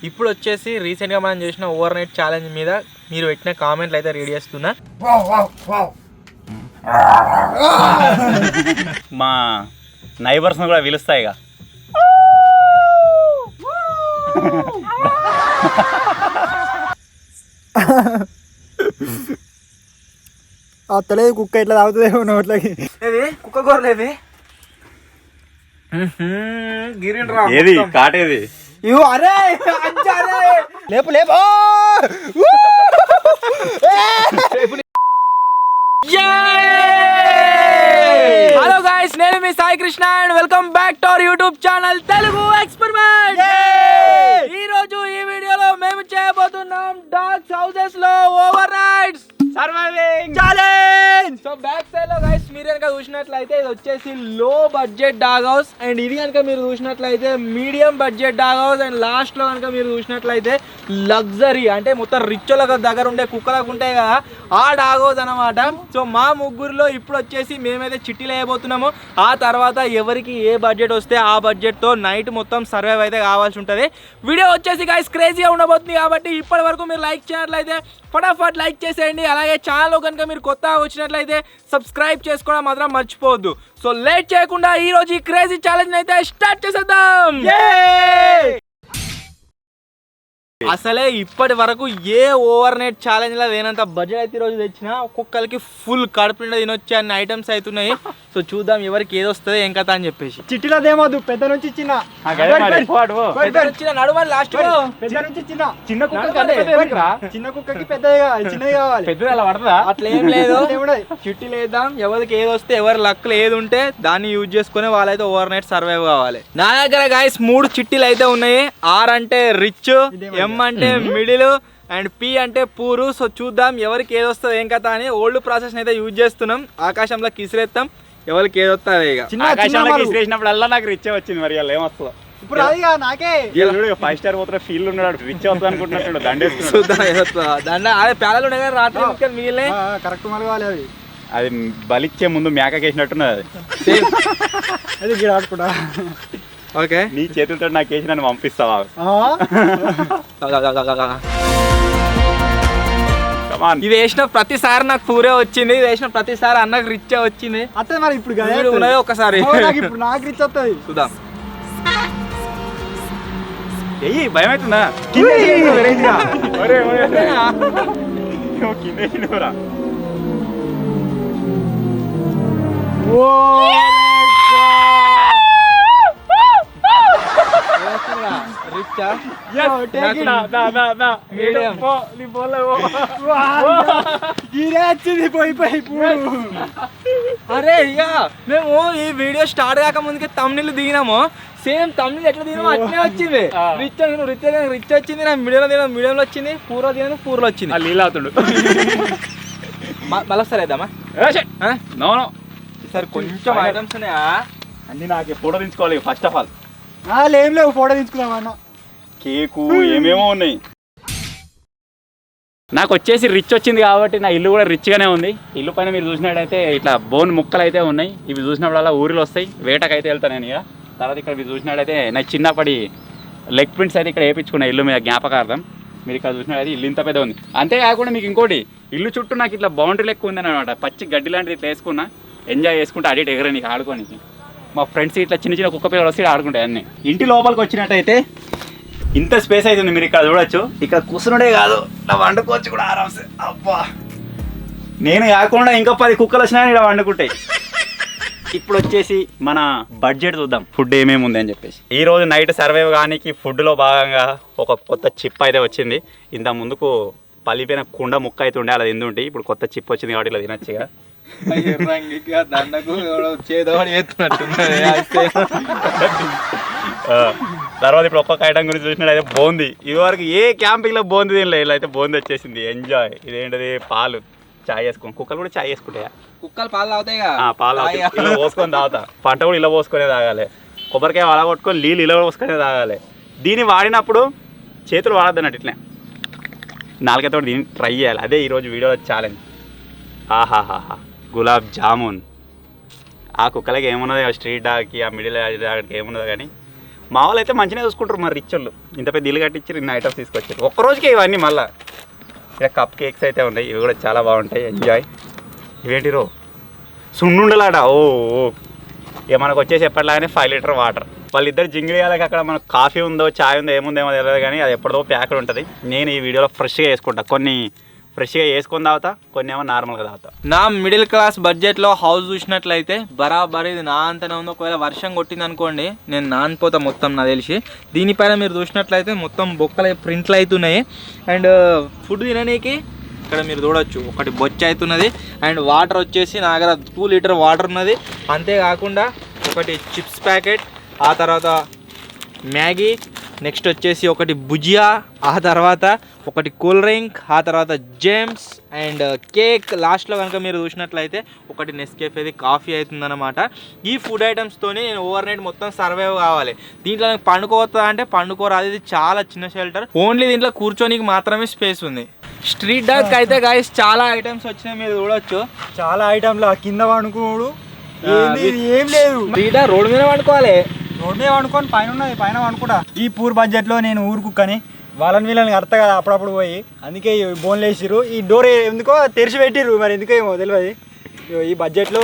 ఇప్పుడు వచ్చేసి రీసెంట్గా మనం చేసిన ఓవర్ నైట్ ఛాలెంజ్ మీద మీరు పెట్టిన కామెంట్లు అయితే రీడ్ చేస్తున్నా. మా నైబర్స్ని కూడా పిలుస్తాయి ఇక. అత్తలేదు కుక్క ఇట్లా తాగుతుందేమో నోట్లకి. కుక్క కూరలేవి ఏది కాటేది ఇవ్వు. అరే లేపు లేపు. హలో గైస్, నేను మీ Sai Krishna and welcome back to our YouTube channel Telugu experiment. ఈ రోజు ఈ వీడియోలో మేము చేయబోతున్నాం డాగ్స్ హౌసెస్ లో over nights surviving challenge. So back side లో గైస్ మీరు కనుక చూసినట్లయితే ఇది వచ్చేసి లో బడ్జెట్ డాగ్ హౌస్, అండ్ ఇది కనుక మీరు చూసినట్లయితే medium budget dog house, and last లో కనుక మీరు చూసినట్లయితే లగ్జరీ అంటే మొత్తం రిచ్ వాళ్ళ దగ్గర ఉండే కుక్కలకు ఉంటాయి కదా ఆ డాగ్ హౌస్ అనమాట. సో మా ముగ్గురులో ఇప్పుడు వచ్చేసి మేమైతే చిట్టీలు వేయబోతున్నాము. ఆ తర్వాత ఎవరికి ఏ బడ్జెట్ వస్తే ఆ బడ్జెట్ తో నైట్ మొత్తం సర్వైవ్ అయితే కావాల్సి ఉంటుంది. వీడియో వచ్చేసి గైస్ క్రేజీగా ఉండబోతుంది కాబట్టి ఇప్పటి వరకు మీరు లైక్ చేయనట్లయితే ఫటాఫట్ లైక్ చేసేయండి. అలాగే ఛానల్ కనుక మీరు కొత్తగా వచ్చినట్లయితే సబ్స్క్రైబ్ చేసుకోవడం మాత్రం మర్చిపోవద్దు. సో లేట్ చేయకుండా ఈ రోజు ఈ క్రేజీ ఛాలెంజ్ అయితే స్టార్ట్ చేసేద్దాం. అసలే ఇప్పటి వరకు ఏ ఓవర్ నైట్ ఛాలెంజ్ లో లేనంత బడ్జెట్ అయితే ఈరోజు తెచ్చిన. ఒక్కొక్కరికి ఫుల్ కడుపు నిండా తినొచ్చే అన్ని ఐటమ్స్ అవుతున్నాయి. సో చూద్దాం ఎవరికి ఏది వస్తుంది ఏం కథ అని చెప్పేసి. చిట్టిలోదేమోదు పెద్ద నుంచి చిన్న నడువాలి లాస్ట్ పెద్ద నుంచి చిన్న చిన్న చిన్న కుక్కకి పెద్దది చిన్నది కావాలి. పెద్దది అలా పడుతుందా? అట్లా ఏం లేదు. చిట్టీలు వేద్దాం, ఎవరికి ఏది వస్తే ఎవరి లక్కులు ఏది ఉంటే దాన్ని యూజ్ చేసుకుని వాళ్ళైతే ఓవర్ నైట్ సర్వైవ్ కావాలి. నా దగ్గర గైస్ 3 చిట్టీలు అయితే ఉన్నాయి. R అంటే రిచ్, M అంటే మిడిల్, అండ్ P అంటే పూరు. సో చూద్దాం ఎవరికి ఏది వస్తుంది ఏం కథ అని. ఓల్డ్ ప్రాసెస్ అయితే యూజ్ చేస్తున్నాం. ఆకాశంలో కిసిరేస్తాం, ఎవరికి ఏది వస్తుంది ఇక. వేసినప్పుడు నాకు రిచ్ వచ్చింది. మరి అలా ఏమొస్తుందో ఇప్పుడు అదిగా నాకే 5 స్టార్ పోతే ఫీల్ ఉన్నాడు, రిచ్ అవుతుంది అనుకుంటున్నట్టు దండేస్తుంది. చూద్దాం దండ అదే పేలలు ఉన్నాయి కదా రాత్రి మిగిలిన కరెక్ట్ మలగాలి. అవి అది బలిచ్చే ముందు మేకకేసినట్టున్నది. అది అది గిడాడుకుంటా. ఓకే నీ చేతులతో నాకు వేసి నన్ను పంపిస్తావా? ఇది వేసిన ప్రతిసారి నాకు పూరే వచ్చింది, ఇది వేసిన ప్రతిసారి అన్నకు రిచ్ వచ్చింది. అత్తే మరి ఇప్పుడు ఉన్నది ఒకసారి ఇప్పుడు నాకు రిచ్ వస్తుంది. చూద్దాం. ఏయ్ భయం అవుతుందా? అరే ఇక మేము ఈ వీడియో స్టార్ట్ కాక ముందుకే తమ్ముళ్ళు దిగినాము. సేమ్ తమ్ముళ్ళు ఎట్లా దిగినామో అట్లే వచ్చింది. రిచ్ రిచ్ వచ్చింది, నా మీడియంలో వచ్చింది, పూర్లో వచ్చింది. లీలాతుడు మళ్ళీ ఒకసారి వేద్దామా? సార్ కొంచెం ఐటమ్స్ ఉన్నాయా? అన్ని నాకు ఫోటో తీసుకోవాలి ఫస్ట్ ఆఫ్ ఆల్. ఏం లేవు, ఫోటో తీసుకుందాం అన్న. కేకు ఏమేమో ఉన్నాయి. నాకు వచ్చేసి రిచ్ వచ్చింది కాబట్టి నా ఇల్లు కూడా రిచ్గానే ఉంది. ఇల్లు పైన మీరు చూసినట్టయితే ఇట్లా బోన్ ముక్కలు అయితే ఉన్నాయి. ఇవి చూసినప్పుడల్లా ఊరిలో వస్తాయి. వేటకైతే వెళ్తాను నేను ఇక. తర్వాత ఇక్కడ మీరు చూసినట్టయితే నా చిన్నప్పటి లెగ్ ప్రింట్స్ అయితే ఇక్కడ వేయించుకున్నా ఇల్లు మీద జ్ఞాపకార్థం. మీరు ఇక్కడ చూసినట్టయితే ఇల్లు ఇంత పెద్ద ఉంది. అంతేకాకుండా మీకు ఇంకోటి ఇండ్లు చుట్టూ నాకు ఇట్లా బౌండరీ లెక్క ఉందని అనమాట. పచ్చి గడ్డి లాంటిది ఇట్లా వేసుకున్నా, ఎంజాయ్ చేసుకుంటే అడిట్ ఎగరే నీకు ఆడుకోనికి. మా ఫ్రెండ్స్ ఇట్లా చిన్న చిన్న కుక్క పిల్లలు వస్తే ఆడుకుంటాయి అన్నీ. ఇంటి లోపలికి వచ్చినట్టయితే ఇంత స్పేస్ అవుతుంది. మీరు ఇక్కడ చూడొచ్చు. ఇక్కడ కూర్చునుడే కాదు, ఇలా వండుకోవచ్చు కూడా ఆరామ్సే. అబ్బా, నేను కాకుండా ఇంకా 10 కుక్కలు వచ్చినా ఇక్కడ వండుకుంటాయి. ఇప్పుడు వచ్చేసి మన బడ్జెట్ చూద్దాం, ఫుడ్ ఏమేమి ఉంది అని చెప్పేసి. ఈ రోజు నైట్ సర్వైవ్ కానీ ఫుడ్లో భాగంగా ఒక కొత్త చిప్ అయితే వచ్చింది. ఇంత ముందుకు పలిపోయిన కుండ ముక్క అయితే ఉండే అలా తింటుంటే ఇప్పుడు కొత్త చిప్ వచ్చింది కాబట్టి ఇలా తినచ్చుగా. తర్వాత ఇప్పుడు ఒక్కొక్క ఐటమ్ గురించి చూసినట్టయితే బోంది. ఇదివరకు ఏ క్యాంపింగ్లో బోంది తినలే, ఇలా అయితే బోంది వచ్చేసింది. ఎంజాయ్. ఇదేంటది పాలు చాయ్ వేసుకుని. కుక్కలు కూడా చాయ్ వేసుకుంటాయా? కుక్కలు పాలు తాగుతాయి, పాలు ఇలా పోసుకొని తాగుతా. పంట కూడా ఇలా పోసుకొనే తాగాలి. కొబ్బరికాయ అలా కొట్టుకొని నీళ్ళు ఇలా పోసుకొనే తాగాలి. దీన్ని వాడినప్పుడు చేతులు వాడద్దు అన్నట్టు ఇట్లా నాలుగైతే దీన్ని ట్రై చేయాలి. అదే ఈరోజు వీడియోలో ఛాలెంజ్. ఆహాహాహా, గులాబ్ జామున్. ఆ కుక్కలకి ఏమున్నదో, స్ట్రీట్ డాగ్కి ఆ మిడిల్ డాగ్కి ఏమున్నదో కానీ మా వాళ్ళు అయితే మంచిగా చూసుకుంటారు మరి రిచ్ వాళ్ళు. ఇంత పెద్ద ఇల్లు కట్టించి ఇన్ని ఐటమ్స్ తీసుకొచ్చారు ఒక్కరోజుకే ఇవన్నీ. మళ్ళీ ఇక్కడ కప్ కేక్స్ అయితే ఉన్నాయి, ఇవి కూడా చాలా బాగుంటాయి. ఎంజాయ్. ఇవేంటి రో సున్నుండలాట. ఓ ఇక మనకు వచ్చేసి ఎప్పటిలాగానే 5 లీటర్ వాటర్. వాళ్ళిద్దరు జింగిడియాలకి అక్కడ మనకు కాఫీ ఉందో చాయ్ ఉందో ఏముందేమో తెలియదు, కానీ అది ఎప్పటిదో ప్యాకెట్ ఉంటుంది. నేను ఈ వీడియోలో ఫ్రెష్గా వేసుకుంటా. కొన్ని ఫ్రెష్గా వేసుకొని తాగుతా, కొన్ని ఏమో నార్మల్గా తాగుతా. నా మిడిల్ క్లాస్ బడ్జెట్లో హౌస్ చూసినట్లయితే బరాబర్ ఇది నా అంతనే ఉంది. ఒకవేళ వర్షం కొట్టింది అనుకోండి నేను నానిపోతా మొత్తం, నాకు తెలిసి. దీనిపైన మీరు చూసినట్లయితే మొత్తం బొక్కలు ప్రింట్లు అవుతున్నాయి. అండ్ ఫుడ్ తిననీకి ఇక్కడ మీరు చూడొచ్చు ఒకటి బొచ్చ అవుతున్నది. అండ్ వాటర్ వచ్చేసి నా దగ్గర 2 లీటర్ వాటర్ ఉన్నది. అంతేకాకుండా ఒకటి చిప్స్ ప్యాకెట్, ఆ తర్వాత మ్యాగీ, నెక్స్ట్ వచ్చేసి ఒకటి భుజియా, ఆ తర్వాత ఒకటి కూల్ డ్రింక్, ఆ తర్వాత జేమ్స్ అండ్ కేక్. లాస్ట్లో కనుక మీరు చూసినట్లయితే ఒకటి నెస్కేఫేది కాఫీ అవుతుందన్నమాట. ఈ ఫుడ్ ఐటమ్స్తోని నేను ఓవర్ నైట్ మొత్తం సర్వైవ్ కావాలి. దీంట్లో నాకు పండుకోవద్దా అంటే పండుకోరాదు. ఇది చాలా చిన్న షెల్టర్, ఓన్లీ దీంట్లో కూర్చోనికి మాత్రమే స్పేస్ ఉంది. స్ట్రీట్ డాగ్ అయితే గాయస్ చాలా ఐటమ్స్ వచ్చినాయి, మీరు చూడొచ్చు. చాలా ఐటమ్లు కింద వండుకోడు ఏం లేదు. స్ట్రీట్ డాగ్ రోడ్డు మీద వండుకోవాలి. రోడ్ మీద వండుకొని పైన ఉన్నది, పైన వండుకుంటా. ఈ పూర్ బడ్జెట్లో నేను ఊరు కుక్కని వీళ్ళని అర్థ కదా అప్పుడప్పుడు పోయి, అందుకే బోన్లు వేసిర్రు. ఈ డోర్ ఎందుకో తెరిచి పెట్టిర్రు, మరి ఎందుకో ఏమో తెలియదు. ఈ బడ్జెట్లో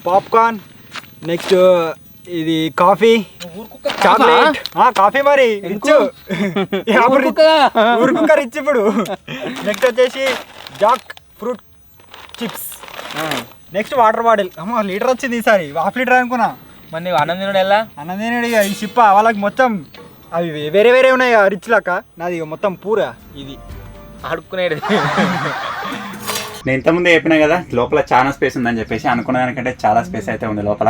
పాప్కార్న్, నెక్స్ట్ ఇది కాఫీ, చాక్లెట్. కాఫీ మరి రిచ్, ఊరు కుక్క రిచ్ ఇప్పుడు. నెక్స్ట్ వచ్చేసి Jack fruit chips, next water bottle. అమ్మ లీటర్ వచ్చింది ఈసారి, 1/2 లీటర్ అనుకున్నా. మరి నీవు అన్నం తినడు ఎలా? అన్నం తినడు ఇక ఈ చిప్ప వాళ్ళకి మొత్తం అవి వేరే వేరే ఉన్నాయి కదా రిచ్ లక్క. నాది మొత్తం పూరా ఇది అడుక్కునేది. నేను ఇంతకుముందే చెప్పినా కదా లోపల చాలా స్పేస్ ఉందని చెప్పేసి. అనుకున్న దానికంటే చాలా స్పేస్ అయితే ఉంది లోపల.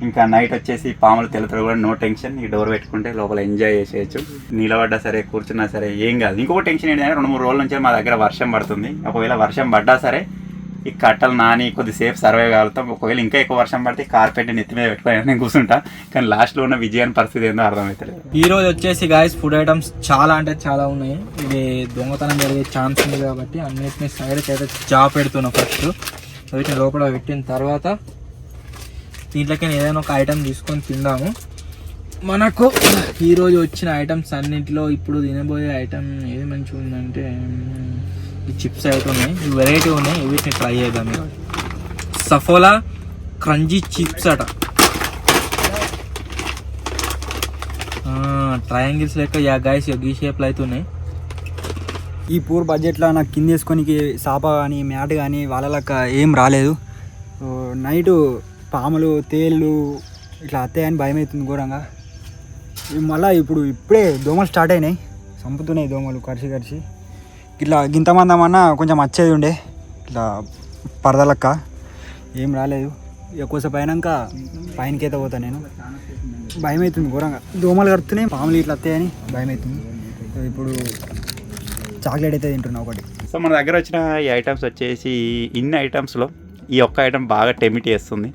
ఇంకా నైట్ వచ్చేసి పాములు తెలుతారు కూడా, నో టెన్షన్. ఈ డోర్ పెట్టుకుంటే లోపల ఎంజాయ్ చేసేయచ్చు. నిలబడ్డా సరే కూర్చున్నా సరే ఏం కాదు. ఇంకొక టెన్షన్ ఏంటంటే 2-3 రోజుల నుంచి మా దగ్గర వర్షం పడుతుంది. ఒకవేళ వర్షం పడ్డా సరే ఈ కట్టలు నాని కొద్దిసేపు సర్వే కాలుతాం. ఒకవేళ ఇంకా ఎక్కువ వర్షం పడితే కార్పెట్ నెత్తి మీద పెట్టుకొని నేను కూర్చుంటా. కానీ లాస్ట్లో ఉన్న విజయాన్ని పరిస్థితి ఏందో అర్థమవుతలేదు. ఈ రోజు వచ్చేసి గాయస్ ఫుడ్ ఐటమ్స్ చాలా అంటే చాలా ఉన్నాయి. ఇది దొంగతనం జరిగే ఛాన్స్ ఉంది కాబట్టి అన్నిటిని సైడ్కి అయితే పెడుతున్నాం. ఫస్ట్ వీటిని లోపల పెట్టిన తర్వాత దీంట్లోకి ఏదైనా ఒక ఐటమ్ తీసుకొని తిందాము. మనకు ఈరోజు వచ్చిన ఐటమ్స్ అన్నింటిలో ఇప్పుడు తినబోయే ఐటమ్ ఏది మంచిగా ఉందంటే ఈ చిప్స్ అయితే ఉన్నాయి, ఇవి వెరైటీ ఉన్నాయి. వీటిని ట్రై చేద్దాం. సఫోలా క్రంజీ చిప్స్ అట, ట్రయాంగిల్స్ లెక్క గాయస్ ఈ షేప్లో అయితే ఉన్నాయి. ఈ పూర్ బడ్జెట్లో నాకు కింద వేసుకొని సాప కానీ మ్యాట్ కానీ వాళ్ళకి ఏం రాలేదు. నైటు పాములు తేళ్ళు ఇట్లా అత్తయ్యని భయం అవుతుంది ఘోరంగా. మళ్ళీ ఇప్పుడే దోమలు స్టార్ట్ అయినాయి, చంపుతున్నాయి దోమలు కరిచి. ఇట్లా గింతమందమన్నా కొంచెం వచ్చేది ఉండే ఇట్లా పరదలక్క, ఏం రాలేదు. ఎక్కువసేపు అయినాక పైనకైతే పోతా నేను. భయం అవుతుంది ఘోరంగా, దోమలు కడుతున్నాయి, పాములు ఇట్లా వస్తాయని భయం అవుతుంది. ఇప్పుడు చాక్లెట్ అయితే తింటున్నా ఒకటి. సో మన దగ్గర వచ్చిన ఈ ఐటమ్స్ వచ్చేసి ఇన్ని ఐటమ్స్లో ఈ ఒక్క ఐటమ్ బాగా టెమిట్ చేస్తుంది.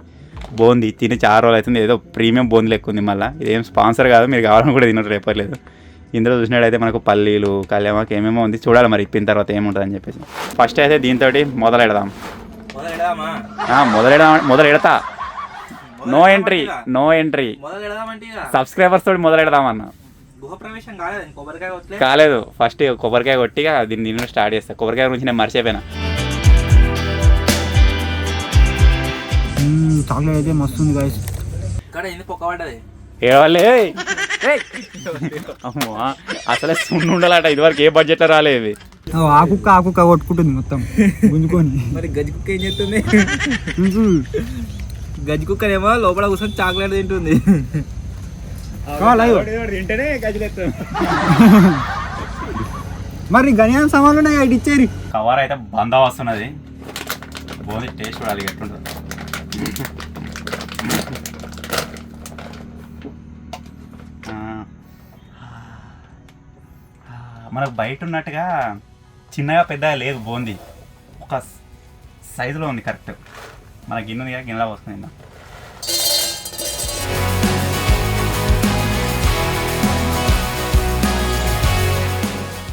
బోంది తిని 4 రోజులు అవుతుంది. ఏదో ప్రీమియం బోంది లెక్క ఉంది. మళ్ళీ ఇదేం స్పాన్సర్ కాదు, మీరు కావాలని కూడా తినరు రేపర్లేదు. ఇందులో చూసినట్టయితే మనకు పల్లీలు కళ్యామాకు ఏమేమో ఉంది. చూడాలి మరి ఇప్పిన తర్వాత ఏముంటుంది అని చెప్పేసి. ఫస్ట్ అయితే దీంతో మొదలెడదాం. మొదలెడతా. నో ఎంట్రీ సబ్స్క్రైబర్స్ తోటి మొదలెడదామన్న. కాలేదు, ఫస్ట్ కొబ్బరికాయ కొట్టిగా దీన్ని స్టార్ట్ చేస్తా. కొబ్బరికాయ గురించి నేను మర్చిపోయినా. చాక్లెట్ అయితే మస్తు ఉంది గాయస్. ఏడవాళ్ళే అమ్మా, అసలే సున్నుండలాట. ఇదివరకు ఏ బడ్జెట్లో రాలేదు. ఆ కుక్క కొట్టుకుంటుంది మొత్తం గుంజుకొని. మరి గజ్జి కుక్క ఏం చేస్తుంది? గజ్జి కుక్క ఏమో లోపల కూర్చొని చాక్లెట్ తింటుంది. మరి గనియాన్ సామాన్లు ఉన్నాయి అటు ఇచ్చేరి. కవర్ అయితే బందా వస్తున్నది. బాగుంది, టేస్ట్ చూడాలి ఎట్లుంటుంది. మనకు బయట ఉన్నట్టుగా చిన్నగా పెద్దగా లేదు, బోంది ఒక సైజులో ఉంది కరెక్ట్. మన గిన్నె ఉంది కదా, గిన్నెలా వస్తుంది.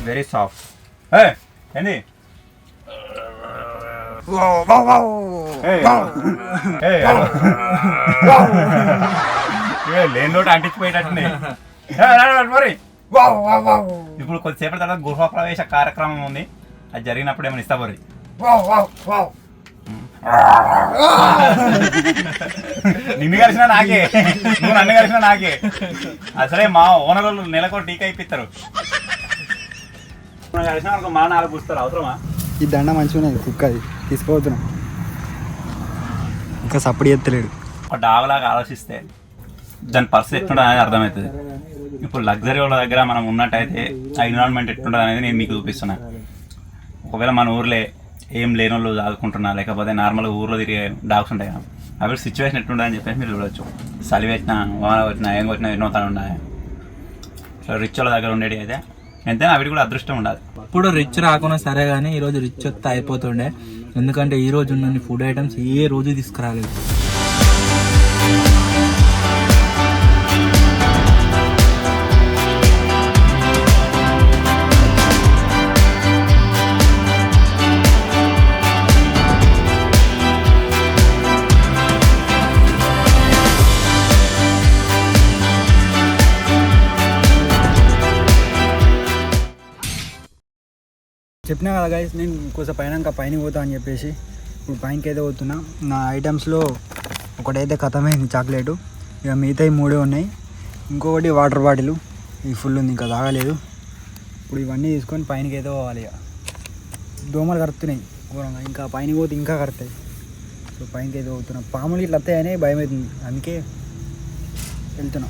Very soft. ఏంది లేని తోటి అంటించిపోయేటట్టుంది. ఇప్పుడు కొద్దిసేపటి తర్వాత గృహప్రవేశ కార్యక్రమం ఉంది. అది జరిగినప్పుడు ఏమైనా ఇస్తా బరి. నిన్ను కలిసినా నాకే, నువ్వు నన్ను కలిసినా నాకే. అసలే మా ఓనర్లు నెలకు టీకా ఇప్పిస్తారు. కలిసిన వాళ్ళకి మా 4 పూస్తారు. అవసరమా? ఈ దండ మంచిగా ఉన్నది, కుక్క అది తీసుకోవద్దున్నా. ఇంకా సప్పుడు ఎత్తలేడు. ఒక డాగ్ లాగా ఆలోచిస్తే దాని పరిస్థితి ఎట్లుంటుంది అనేది అర్థమవుతుంది. ఇప్పుడు లగ్జరీ వాళ్ళ దగ్గర మనం ఉన్నట్టయితే ఆ ఎన్విరాన్మెంట్ ఎట్లుంటుంది అనేది నేను మీకు చూపిస్తున్నా. ఒకవేళ మన ఊర్లో ఏం లేని వాళ్ళు ఆదుకుంటున్నా, లేకపోతే నార్మల్గా ఊర్లో తిరిగే డాగ్స్ ఉంటాయి కదా, అవి సిచ్యువేషన్ ఎట్లుంటుందని చెప్పేసి మీరు చూడొచ్చు. చలి పెట్టినా, వాన వచ్చినా, ఏం కొట్టినా ఎన్నో తను ఉన్నాయి. సో రిచ్ వాళ్ళ దగ్గర ఉండేది అయితే ఎంతైనా అవి కూడా అదృష్టం ఉండాలి. ఇప్పుడు రిచ్ రాకున్నా సరే కానీ ఈరోజు రిచ్ వస్తే అయిపోతుండే. ఎందుకంటే ఈ రోజు ఉన్న ఫుడ్ ఐటమ్స్ ఏ రోజు తీసుకురాలేదు. చెప్పినా కదా గైస్, నేను ఇంకోసారి పైన పోతా అని చెప్పేసి ఇప్పుడు పైనకి అయితే పోతున్నా. నా ఐటమ్స్లో ఒకటైతే ఖతమైంది చాక్లెట్, ఇక మిగతాయి 3 ఉన్నాయి. ఇంకొకటి వాటర్ బాటిల్, ఇది ఫుల్ ఉంది, ఇంకా తాగలేదు. ఇప్పుడు ఇవన్నీ తీసుకొని పైనకి అయితే పోవాలి. ఇక దోమలు కరుతున్నాయి ఘోరంగా, ఇంకా పైన పోతే ఇంకా కరుతాయి. సో పైనకి అయితే పోతున్నా. పాములు ఇట్లా వస్తాయని భయం అవుతుంది, అందుకే వెళ్తున్నా.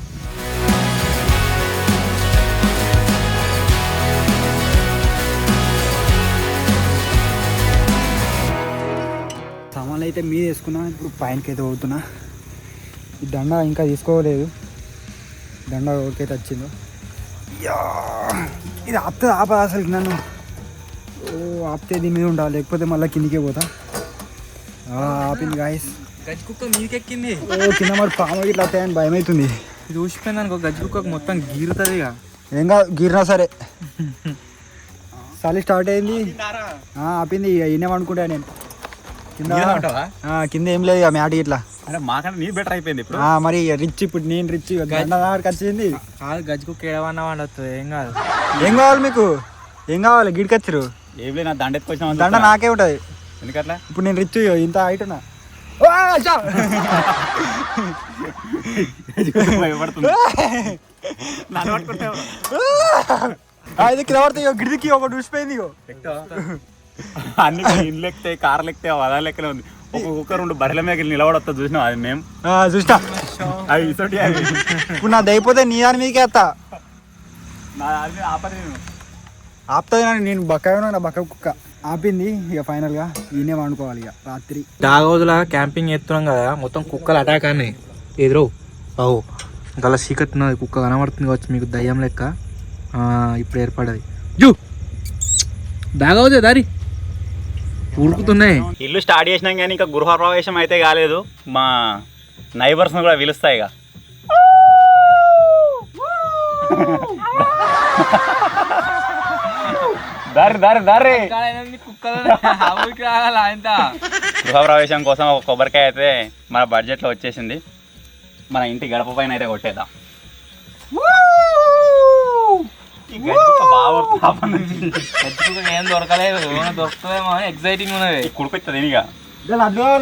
సామాన్లు అయితే మీద వేసుకున్నా. ఇప్పుడు పైనకి అయితే పోతున్నా. ఈ దండ ఇంకా తీసుకోలేదు, దండ ఎవరికైతే వచ్చిందో. ఇది ఆపుతుంది, ఆపద అసలు నన్ను. ఆపితే దీని మీద ఉండాలి, లేకపోతే మళ్ళీ కిందికే పోతా. ఆపింది గాయస్. గజ్జి కుక్క మీకెక్కింది. కింద మరి పాము ఇట్లా వస్తాయని భయం అవుతుంది. ఇది ఊసిపోయింది అనుకో, గజ్జి కుక్కకు మొత్తం గీరుతుంది. ఇక ఏం కాదు, గీరినా సరే. చలి స్టార్ట్ అయింది, ఆపింది. ఇక ఈయన అనుకుంటా నేను. కింద ఏం లేదు ఇక మ్యాట్ ఇట్లా. అంటే మాకన్నా నీ బెటర్ అయిపోయింది ఇప్పుడు. మరి రిచ్, ఇప్పుడు నేను రిచ్. దగ్గరికి వచ్చింది కాదు, గజ్జి కుక్క ఏడవన్నా వండుతుంది. ఏం కాదు. ఏం కావాలి మీకు? ఏం కావాలి? గిడికి వచ్చారు. ఏం లేదు, నా దండ ఎత్తుకొచ్చిన దండ నాకే ఉంటుంది. ఎందుకట్లా? ఇప్పుడు నేను రిచ్, ఇంత హైట్ ఉన్నా. భయపడుతుంది. ఇది కింద పడితే గిడికి ఒకటి చూసిపోయింది. అన్ని ఇండ్లు ఎక్కుతాయి, కార్లు ఎక్కుతాయి, అలా లెక్కనే ఉంది. ఒక్కొక్క 2 బర్రెల మీద నిలబడతా చూసినాం. అది మేము చూసినా. అవి ఇసోటి అవి. ఇప్పుడు నాది అయిపోతే నీ దాని మీకే వస్తా. ఆపుతుంది నేను బక్క నా బక్క కుక్క ఆపింది. ఇక ఫైనల్గా ఈయనే వండుకోవాలి ఇక రాత్రి. డాగ్ హౌస్లో క్యాంపింగ్ చేస్తున్నాం కదా, మొత్తం కుక్కలు అటాక్ అన్నాయి. ఎదురో అవు గల చీకటి ఉన్నది, కుక్క కనబడుతుంది కావచ్చు మీకు దయ్యం లెక్క. ఇప్పుడు ఏర్పడది. జూ డాగ్ హౌస్ దారి ఉరుకుతున్నాయి. ఇల్లు స్టార్ట్ చేసినాం కానీ ఇంకా గృహప్రవేశం అయితే కాలేదు. మా నైబర్స్ని కూడా పిలుస్తాయి. ఇక దారి దారి దారి గృహప్రవేశం కోసం ఒక కొబ్బరికాయ అయితే మన బడ్జెట్లో వచ్చేసింది. మన ఇంటి గడప పైన అయితే కొట్టేద్దాం. ఏం దొరకలేదు, దొరుకుతుందేమో ఎగ్జైటింగ్ ఉన్నది. కుడిపెత్తది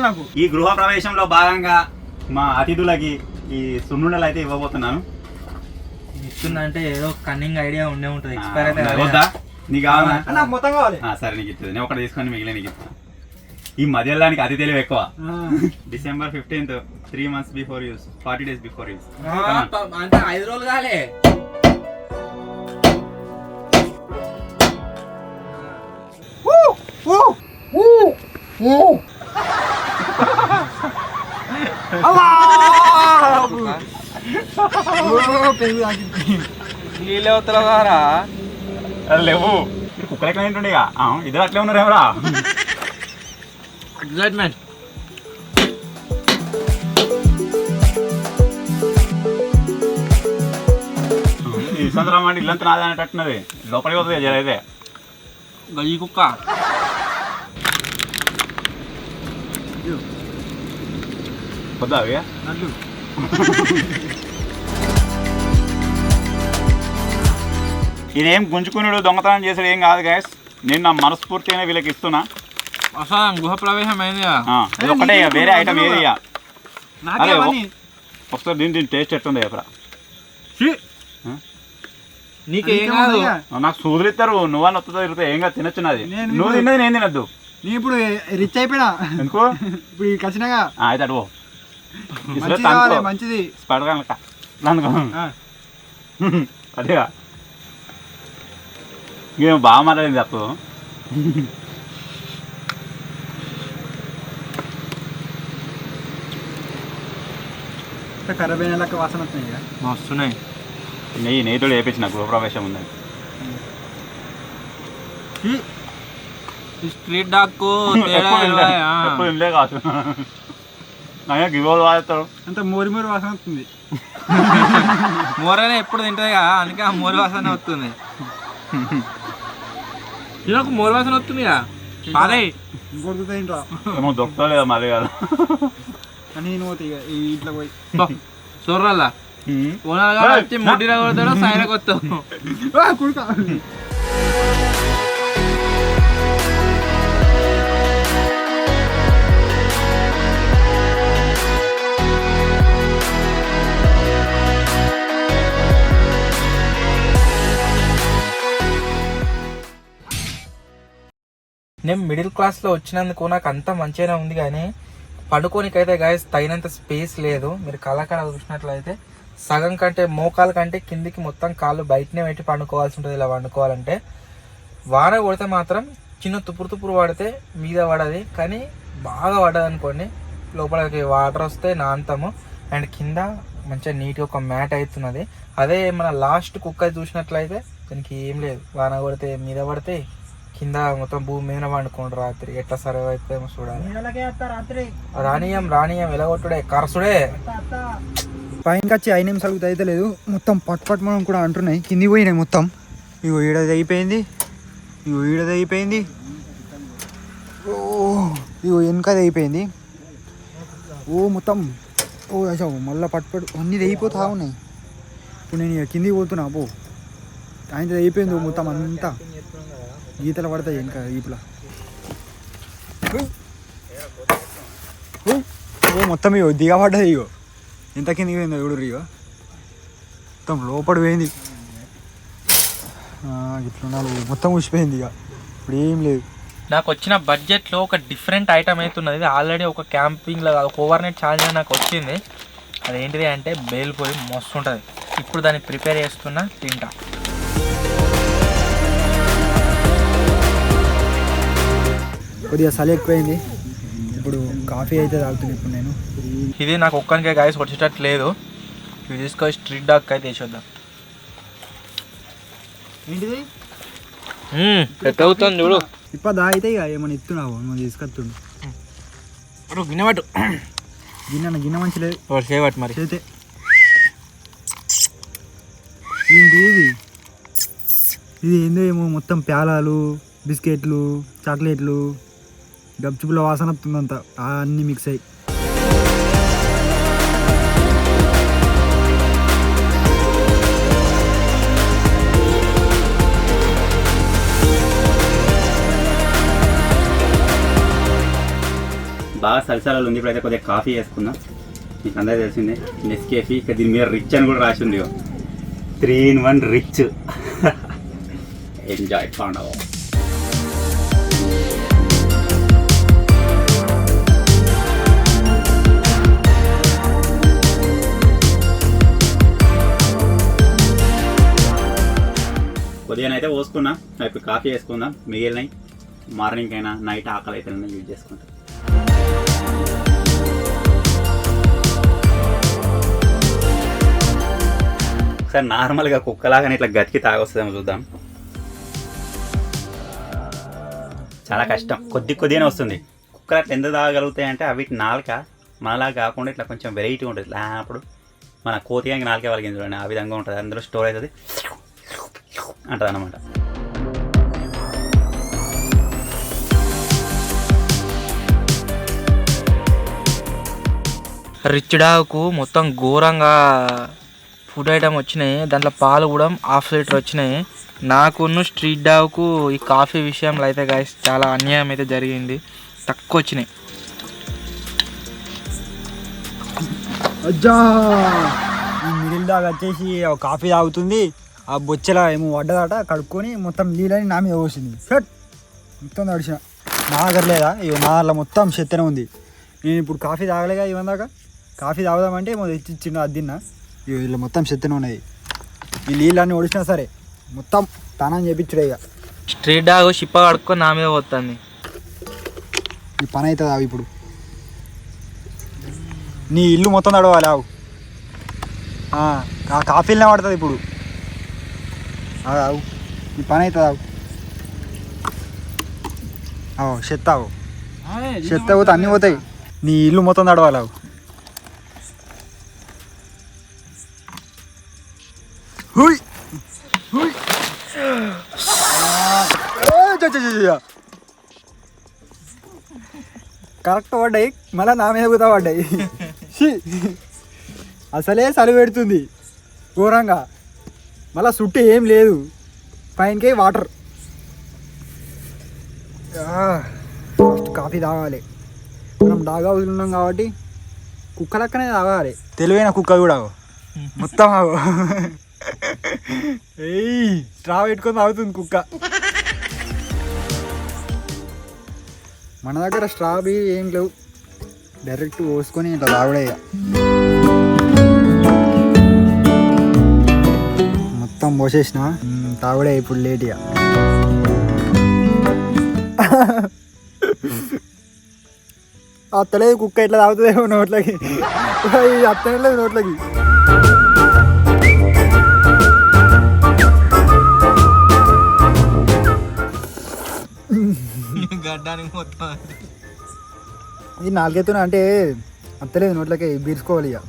నాకు. ఈ గృహప్రవేశంలో భాగంగా మా అతిథులకి ఈ సున్నుండలు అయితే ఇవ్వబోతున్నాను. ఇస్తుందంటే ఏదో కన్నింగ్ ఐడియా ఉండే ఉంటుంది. ఎక్స్పైర్ అయితే వద్దా? నీకు కావాలా? నాకు మొత్తం కావాలి. సరే, నీకు ఇస్తుంది. నేను ఒకటి తీసుకొని మిగిలిన నీకు ఇస్తాను. ఈ మధ్యలానికి అతి తెలివి ఎక్కువ. December 15th 3 months before use, 40 days before use. అంటే 5 రోజులు కాలే. నీళ్ళే అవుతారా? లేవు, కుక్కలు ఎట్లా ఏంటుండే. ఇద్దరు అట్లే ఉన్నారు ఎవరా? ఎగ్జైట్మెంట్. ఈ సంవత్సరం అంటే ఇల్లంతా నాది అనేటట్టున్నది. లోపలికి వస్తుంది అయితే గజీ కుక్క. వద్దా అవి? ఇదేం గుంజుకున్నాడు దొంగతనం చేసాడు ఏం కాదు గైస్. నేను నా మనస్ఫూర్తిగానే వీళ్ళకి ఇస్తున్నా. అసలు గృహ ప్రవేశం అయింది ఇది ఒకటే వేరే ఐటమ్ ఏది అరే ఒకసారి దీని టేస్ట్ ఎట్టుంది ఎప్పుడా నీకేం కాదు. నాకు సూదులు ఇస్తారు నువ్వని వస్తుందో తిరుగుతా ఏం కాదు తినొచ్చు నాది. నువ్వు తిన్నది నేను తినద్దు. నేను ఇప్పుడు రిచ్ అయిపోయినా ఎందుకు ఇప్పుడు ఖచ్చితంగా అయితే అడుగు మంచిది పడగలక అదేగా ఇంకేం బాగా మాట్లాడింది అప్పుడు. ఖరాబ్ అయిన లెక్క వాసన వస్తున్నాయి ఇక వస్తున్నాయి. నెయ్యితో వేపించిన గృహప్రవేశం ఉందని. ఈ స్ట్రీట్ డాగ్ ఎప్పుడు ఇండే కాదు అయినా గివ్వలు వాడతారు అంత మోరి మోరి వాసన వస్తుంది. మోరైనా ఎప్పుడు తింటుంది కదా అందుకే ఆ మోరి వాసన వస్తుంది. నాకు మోరి వాసన వస్తుంది అదే ఇంకొడుతుంది ఇంట్లో ఏమో దొరుకుతా లేదా మళ్ళీ కాదు అని నేను పోతే ఇక ఈ ఇంట్లో పోయి చూడరాలా ఓనర్గా వచ్చి ముడ్డిలో కొడతాడు సైడ్కి వస్తావు కుడుకా. నేను మిడిల్ క్లాస్లో వచ్చినందుకు నాకు అంతా మంచిగానే ఉంది కానీ పండుకోనికైతే గాయస్ తగినంత స్పేస్ లేదు. మీరు కళాకాడ చూసినట్లయితే సగం కంటే మోకాల కంటే కిందికి మొత్తం కాళ్ళు బయటనే పెట్టి పండుకోవాల్సి ఉంటుంది. ఇలా పండుకోవాలంటే వాన కొడితే మాత్రం చిన్న తుపురు పడితే మీద పడది, కానీ బాగా పడదు అనుకోండి లోపలికి వాటర్ వస్తే నాంతము అండ్ కింద మంచిగా నీట్గా ఒక మ్యాట్ అవుతున్నది. అదే మన లాస్ట్ కుక్క చూసినట్లయితే దానికి ఏం లేదు, వాన కొడితే మీద పడితే కింద మొత్తం భూమి మీద పండుకోండి రాత్రి ఎట్లా సర్వైవ్ అవుతుందేమో చూడాలి. రానియం ఎలాగొట్టుడే కరసుడే పైనకి వచ్చి 5 నిమిషాలు అయితే లేదు మొత్తం పట్ మనం కూడా అంటున్నాయి కింది పోయినాయి మొత్తం. ఇగో ఈడది అయిపోయింది, ఇగో ఈడది అయిపోయింది, ఓ ఇగో వెనకది అయిపోయింది. ఓ మొత్తం ఓ అసలు మళ్ళీ పట్టు అన్నీ అయిపోతా ఉన్నాయి. ఇప్పుడు నేను ఇక కిందికి పోతున్నా పో ఆయనది అయిపోయింది మొత్తం అంతా గీతలు పడతాయి ఇంకా ఈపులా. ఓ మొత్తం ఇగో దిగబడ్డది, ఇగో ఎంత కిందికి పోయిందో చూడు, ఇగో మొత్తం లోపడి పోయింది. ఇట్లా మొత్తం ఊసిపోయింది ఇక ఇప్పుడు ఏం లేదు. నాకు వచ్చిన బడ్జెట్లో ఒక డిఫరెంట్ ఐటమ్ అవుతున్నది. ఆల్రెడీ ఒక క్యాంపింగ్లో ఒక ఓవర్నైట్ ఛాలెంజ్ నాకు వచ్చింది. అదేంటిది అంటే బేల్పూరి మస్తు ఉంటుంది. ఇప్పుడు దాన్ని ప్రిపేర్ చేస్తున్నా తింటా. కొద్దిగా చలి ఎక్కువైంది, ఇప్పుడు కాఫీ అయితే తాగుతుంది ఇప్పుడు నేను. ఇది నాకు ఒక్కనికే గాయస్ వచ్చేటట్టు లేదు. ఇవి తీసుకొని స్ట్రీట్ డాగ్ అయితే వేసేద్దాం. ఏంటిది ఎట్లా అవుతుంది చూడు. ఇప్పుడు దాగితే ఇక ఏమైనా ఇస్తున్నావు నువ్వు తీసుకొస్తుండు. గిన్నె పట్టు, గిన్నె మంచి లేదు చేయబట్టు మరి. చేతే ఏంటి ఇది, ఇది ఏందో ఏమో మొత్తం ప్యాలాలు బిస్కెట్లు చాక్లెట్లు గప్చుపుల వాసన వస్తుందంతా అన్నీ మిక్స్ అయ్యి. బాగా సరిసరాలు ఉంది. ఇప్పుడైతే కొద్దిగా కాఫీ వేసుకుందాం. మీకు అందరూ తెలిసిందే నెస్కేఫీ. ఇక దీని మీద రిచ్ అని కూడా రాసి ఉంది, 3-in-1 రిచ్. ఎంజాయ్ పండవ. కొద్దిగానైతే పోసుకున్నా, ఇప్పుడు కాఫీ వేసుకుందాం. మిగిలినవి మార్నింగ్ అయినా నైట్ ఆకలి అయితే యూజ్ చేసుకుంటాం. ఒకసారి నార్మల్గా కుక్కలాగానే ఇట్లా గతికి తాగొస్తుందేమో చూద్దాం. చాలా కష్టం, కొద్దిగానే వస్తుంది. కుక్కలు అట్లా ఎందుకు తాగగలుగుతాయి అంటే అవి నాలుక మనలా కాకుండా ఇట్లా కొంచెం వెరైటీ ఉంటుంది. ఇట్లా అప్పుడు మన కోతిగానికి నాలుక వాళ్ళకి చూడండి ఆ విధంగా ఉంటుంది. అందులో స్టోర్ అవుతుంది అంటుంది అన్నమాట. రిచ్ డాగ్కు మొత్తం ఘోరంగా ఫుడ్ ఐటమ్ వచ్చినాయి. దాంట్లో పాలు కూడా 1/2 లీటర్ వచ్చినాయి. నాకున్న స్ట్రీట్ డాగ్కు ఈ కాఫీ విషయంలో అయితే గైస్ చాలా అన్యాయం అయితే జరిగింది. తక్కువ వచ్చినాయి. అజ్జా ఈ మిడిల్ డాగ్ వచ్చేసి ఒక కాఫీ తాగుతుంది. ఆ బొచ్చెల ఏమో వడ్డదట, కడుక్కొని మొత్తం నీళ్ళని నా మీద పోసింది. షట్ మొత్తం తడిచిన నా దగ్గర లేదా, ఇవి నా దాంట్లో మొత్తం చెత్తనే ఉంది. నేను ఇప్పుడు కాఫీ తాగలేగా ఇవన్న దాకా. కాఫీ తాగుదామంటే ఇచ్చిండు, అది తిన్నా. వీళ్ళు మొత్తం చెత్తనే ఉన్నాయి. ఈ నీళ్ళన్నీ ఒడిచినా సరే మొత్తం తానం చేపించుడే. ఇక స్ట్రీట్ డాగ్ షిప్ప కడుక్కొని నా మీద పోతుంది. ఈ పని అవుతుంది అవి. ఇప్పుడు నీ ఇల్లు మొత్తం తడవాలి ఆవు. ఆ కాఫీలనే పడుతుంది ఇప్పుడు. ఆవు ఈ పని అవుతుంది ఆవు. చెత్త ఆవు, చెత్త పోతే అన్నీ పోతాయి. నీ ఇల్లు మొత్తం తడవాలి ఆవు. హుయ్ హుయ్ కరెక్ట్ పడ్డాయి, మళ్ళీ నా మీద కూడా పడ్డాయి. అసలే చలి పెడుతుంది ఘోరంగా, మళ్ళీ చుట్టూ ఏం లేదు, పైనకే వాటర్. ఫస్ట్ కాఫీ తాగాలి. మనం డాగ్ హౌస్లో ఉన్నాం కాబట్టి కుక్క లెక్కనే తాగాలి. తెలివైన కుక్క కూడా మొత్తం స్ట్రా పెట్టుకొని తాగుతుంది కుక్క. మన దగ్గర స్ట్రాబీ ఏం లేవు, డైరెక్ట్ పోసుకొని ఇట్లా తాగుడే. ఇక మొత్తం పోసేసిన తాగుడే ఇప్పుడు లేట్. ఇక అత్తలేదు కుక్క ఇట్లా తాగుతుందేమో నోట్లకి, అత్తలేదు నోట్లకి. గడ్డానికి మొత్తం ఇది 4 ఎత్తున అంటే అత్తలేదు నోట్లకి, బీర్చుకోవాలి. ఇక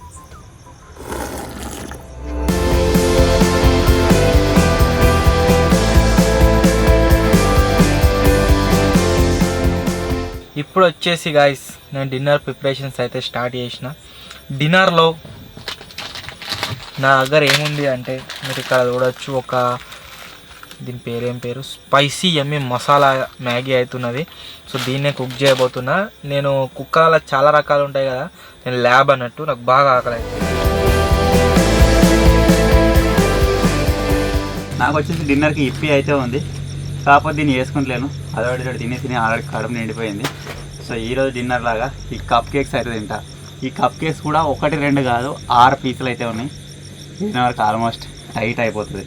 ఇప్పుడు వచ్చేసి గాయస్ నేను డిన్నర్ ప్రిపరేషన్స్ అయితే స్టార్ట్ చేసిన. డిన్నర్లో నా దగ్గర ఏముంది అంటే మీరు ఇక్కడ చూడొచ్చు, ఒక దీని పేరేం పేరు స్పైసీ యమ్మీ మసాలా మ్యాగీ అవుతున్నది. సో దీన్నే కుక్ చేయబోతున్నా. నేను కుక్కర్లో చాలా రకాలు ఉంటాయి కదా, నేను ల్యాబ్ అన్నట్టు నాకు బాగా ఆకలి అవుతుంది. నాకు వచ్చేసి డిన్నర్కి ఇప్పి అయితే ఉంది, కాకపోతే దీన్ని వేసుకుంటలేను. అదొకటి తిని ఆల్రెడీ కడుపు నిండిపోయింది. సో ఈరోజు డిన్నర్ లాగా ఈ కప్ కేక్స్ అయితే తింటా. ఈ కప్ కేక్స్ కూడా 1, 2 కాదు 6 పీసులు అయితే ఉన్నాయి. డిన్నర్కి ఆల్మోస్ట్ టైట్ అయిపోతుంది.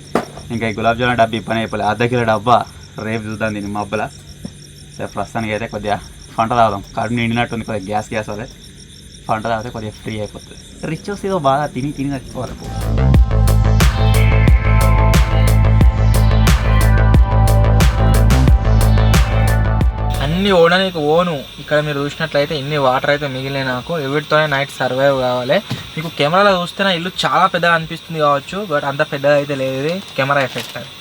ఇంకా ఈ గులాబ్ జామున్ డబ్బా ఇప్పని అయిపోలేదు, 1/2 కిలో డబ్బా రేపు చూద్దాం దీన్ని మబ్బుల. సో ప్రస్తుతానికి అయితే కొద్దిగా పంట తాగుదాం. కడుపు నిండినట్టుంది, కొద్దిగా గ్యాస్ అదే పంట తాగితే కొద్దిగా ఫ్రీ అయిపోతుంది. రిచ్ ఏదో బాగా తిని చచ్చిపోవాలి. అన్ని ఓడడానికి ఓను. ఇక్కడ మీరు చూసినట్లయితే ఇన్ని వాటర్ అయితే మిగిలిన నాకు వీటితోనే నైట్ సర్వైవ్ కావాలి. మీకు కెమెరాలో చూస్తేనే ఇల్లు చాలా పెద్దగా అనిపిస్తుంది కావచ్చు, బట్ అంత పెద్దగా అయితే లేదు, కెమెరా ఎఫెక్ట్ అది.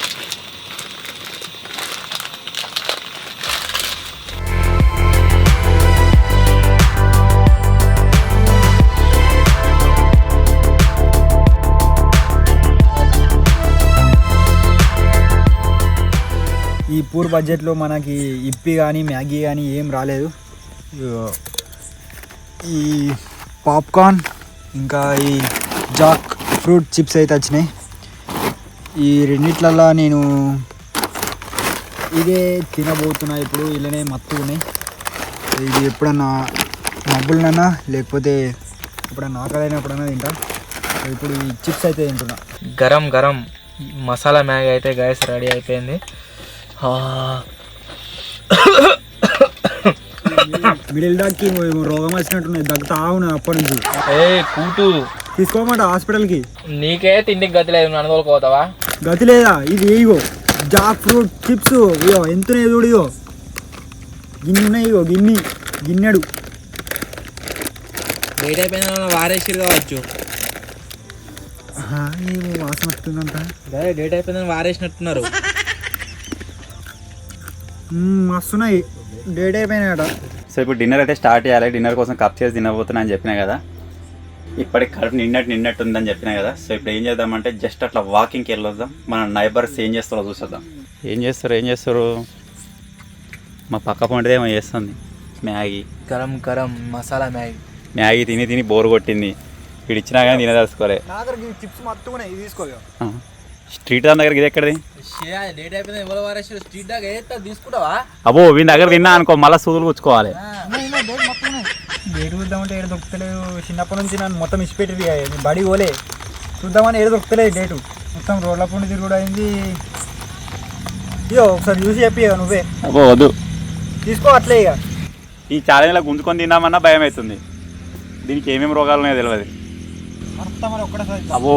ఈ పూర్ బడ్జెట్లో మనకి ఇప్పి కానీ మ్యాగీ కానీ ఏం రాలేదు. ఈ పాప్కార్న్ ఇంకా ఈ జాక్ ఫ్రూట్ చిప్స్ అయితే వచ్చినాయి. ఈ రెండిట్లల్లో నేను ఇదే తినబోతున్నా. ఇప్పుడు ఇలానే మత్తు ఉన్నాయి. ఇది ఎప్పుడన్నా మబ్బులనన్నా లేకపోతే ఎప్పుడన్నా ఆకలైనా ఎప్పుడన్నా తింటా. ఇప్పుడు ఈ చిప్స్ అయితే తింటున్నా. గరం గరం మసాలా మ్యాగీ అయితే గైస్ రెడీ అయిపోయింది. మిడిల్ డాగ్కి రోగం వచ్చినట్టున్నది, దగ్గుతా ఉన్నది అప్పటి నుంచి. కూటు తీసుకోమంట హాస్పిటల్కి. నీకే తిండికి గతి లేదు, నువ్వు అనుకోకపోతావా? గతి లేదా? ఇది ఇగో జాక్ ఫ్రూట్ చిప్స్, ఇగో ఎంతున్నాయి చూడు, ఇగో గిన్నె ఉన్నాయి, ఇగో గిన్నెడు డేట్ అయిపోయిన వారేసిరు కావచ్చు. ఏమో వాసన వస్తుందంట. డేట్ అయిపోయిందని వారేసినట్టున్నారు. మస్తున్నాయి, డేట్ అయిపోయినాయట. సో ఇప్పుడు డిన్నర్ అయితే స్టార్ట్ చేయాలి. డిన్నర్ కోసం కప్ చేసి తినబోతున్నా అని చెప్పినా కదా. ఇప్పటికి కడుపు నిన్నట్టు ఉందని చెప్పినా కదా. సో ఇప్పుడు ఏం చేద్దామంటే జస్ట్ అట్లా వాకింగ్కి వెళ్ళొద్దాం, మన నైబర్స్ ఏం చేస్తారో చూసేద్దాం. ఏం చేస్తారు మా పక్క పంటది ఏమో చేస్తుంది మ్యాగీ, గరం మసాలా మ్యాగీ తిని బోర్ కొట్టింది. వీడు ఇచ్చినా కానీ తినదలుచుకోలే. చిప్స్ మొత్తం తీసుకోగా స్ట్రీట్ దాని దగ్గర ఇది ఎక్కడిది? డేట్ అయిపోయింది, ఎవరు వారేసి స్ట్రీట్ దాకా ఏ తీసుకుంటావా? అబ్బో వీని దగ్గర తిన్నా అనుకో మళ్ళీ సూదులు కూర్చుకోవాలి. డేట్ చూద్దామంటే ఏడు దొరుకుతలేదు. చిన్నప్పటి నుంచి నన్ను మొత్తం ఇచ్చిపెట్టేది బడి పోలే, చూద్దామని ఏడు దొరుకుతలేదు. డేటు మొత్తం రోడ్ల పండు తిరుగుడు అయింది. ఇక ఒకసారి చూసి చెప్పి నువ్వే. అబ్బో వద్దు, తీసుకో అట్లే. ఇక ఈ ఛాలెంజ్లో గుంజుకొని తిన్నామన్నా భయం అవుతుంది. దీనికి ఏమేమి రోగాలు ఉన్నాయో తెలియదు. ఒక్కడసారి అబ్బో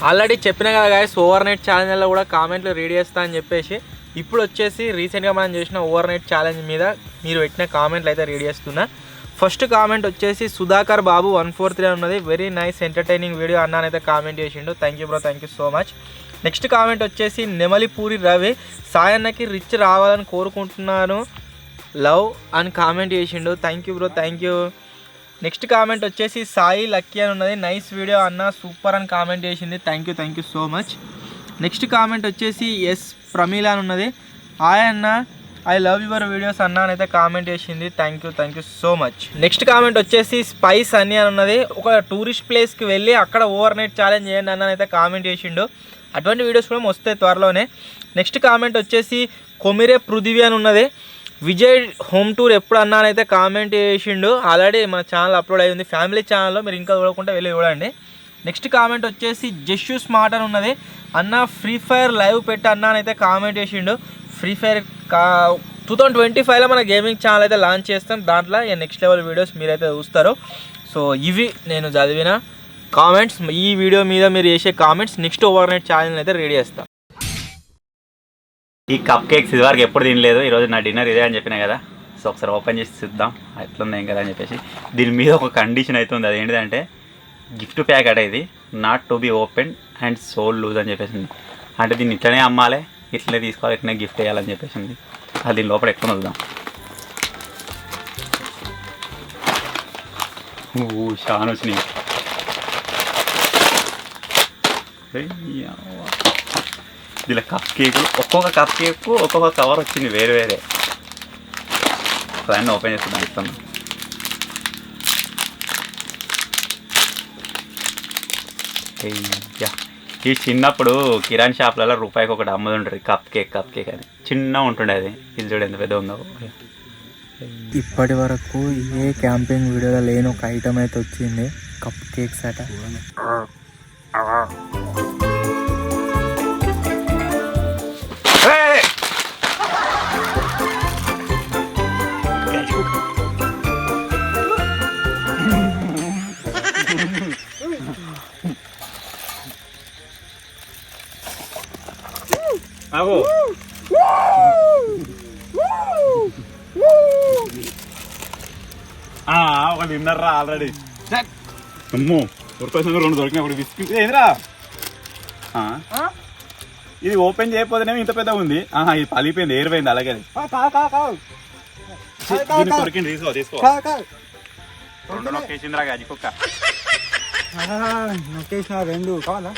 ఆల్రెడీ చెప్పిన కదా గాయస్, ఓవర్ నైట్ ఛాలెంజ్లో కూడా కామెంట్లు రీడ్ చేస్తా అని చెప్పేసి ఇప్పుడు వచ్చేసి రీసెంట్గా మనం చేసిన ఓవర్ నైట్ ఛాలెంజ్ మీద మీరు పెట్టిన కామెంట్లు అయితే రీడ్ చేస్తున్నా. ఫస్ట్ కామెంట్ వచ్చేసి సుధాకర్ బాబు 143 ఉన్నది. వెరీ నైస్ ఎంటర్టైనింగ్ వీడియో అన్నానైతే కామెంట్ చేసిండు. Thank you bro, thank you so much. Next comment వచ్చేసి నెమలిపూరి రవి, సాయన్నకి రిచ్ రావాలని కోరుకుంటున్నాను లవ్ అని కామెంట్ చేసిండు. Thank you bro, thank you. Next comment వచ్చేసి సాయి లక్కీ అని ఉన్నది. నైస్ వీడియో అన్న, సూపర్ అని కామెంట్ చేసింది. Thank you so much. Next comment వచ్చేసి ఎస్ ప్రమీల అని ఉన్నది. హాయ్ అన్న, ఐ లవ్ యువర్ వీడియోస్ అన్న అని అయితే కామెంట్ చేసింది. Thank you so much. Next comment వచ్చేసి స్పైస్ అని ఉన్నది. ఒక టూరిస్ట్ ప్లేస్కి వెళ్ళి అక్కడ ఓవర్ నైట్ ఛాలెంజ్ చేయండి అన్న అయితే కామెంట్ చేసిండు. అటువంటి వీడియోస్ కూడా వస్తాయి త్వరలోనే. నెక్స్ట్ కామెంట్ వచ్చేసి కొమిరే పృథివీ అని ఉన్నది. విజయ్ హోమ్ టూర్ ఎప్పుడు అన్నానైతే కామెంట్ చేసిండు. ఆల్రెడీ మన ఛానల్ అప్లోడ్ అయ్యింది, ఫ్యామిలీ ఛానల్లో, మీరు ఇంకా చూడకుండా వెళ్ళి చూడండి. నెక్స్ట్ కామెంట్ వచ్చేసి జస్యూ స్మార్ట్ అని ఉన్నది. అన్న ఫ్రీ ఫైర్ లైవ్ పెట్టి అన్నానైతే కామెంట్ చేసిండు. ఫ్రీ ఫైర్ 2025లో మన గేమింగ్ ఛానల్ అయితే లాంచ్ చేస్తాం. దాంట్లో నెక్స్ట్ లెవెల్ వీడియోస్ మీరైతే చూస్తారు. సో ఇవి నేను చదివిన కామెంట్స్. ఈ వీడియో మీద మీరు చేసే comments next over night challenge అయితే రెడీ చేస్తాం. ఈ కప్ కేక్స్ ఇదివరకు ఎప్పుడు తినలేదు. ఈరోజు నా డిన్నర్ ఇదే అని చెప్పినా కదా. సో ఒకసారి ఓపెన్ చేసి చూద్దాం ఎట్లుంది ఏం కదా అని చెప్పేసి. దీని మీద ఒక కండిషన్ అయితే ఉంది, అది ఏంటిదంటే గిఫ్ట్ ప్యాక్ అట ఇది, not to be open and sold loose అని చెప్పేసింది. అంటే దీన్ని ఇట్లనే అమ్మాలి, ఇట్లనే తీసుకోవాలి, ఇట్లనే గిఫ్ట్ వేయాలని చెప్పేసింది. అది దీని లోపల ఎట్లా వద్దాం. చాలా వచ్చినాయి. ఇలా కప్ కేకులు, ఒక్కొక్క కప్ కేకు ఒక్కొక్క కవర్ వచ్చింది వేరే. దాన్ని ఓపెన్ చేసి ఇస్తాను. ఈ చిన్నప్పుడు కిరాణ్ షాప్లలో రూపాయికి ఒకటి అమ్ముతుంటారు కప్ కేక్ అని, చిన్న ఉంటుండే. అది ఇది చూడ ఎంత పెద్ద ఉందో. ఇప్పటి వరకు ఏ క్యాంపింగ్ వీడియోలో లేని ఒక ఐటమ్ అయితే వచ్చింది, కప్ కేక్స్ అట. ఒక తిన్నారా ఆల్రెడీ. అమ్మో దొరికొచ్చిన 2 దొరికినప్పుడు బిస్కెట్ ఏదిరా. ఇది ఓపెన్ చేయకపోతేనేమో ఇంత పెద్దగా ఉంది. ఇది పలిపోయింది, ఏరిపోయింది. అలాగే దొరికింది. తీసుకో నొక్కేసిందిరా గది కుక్క. నొక్కేసిన 2 కావాలా?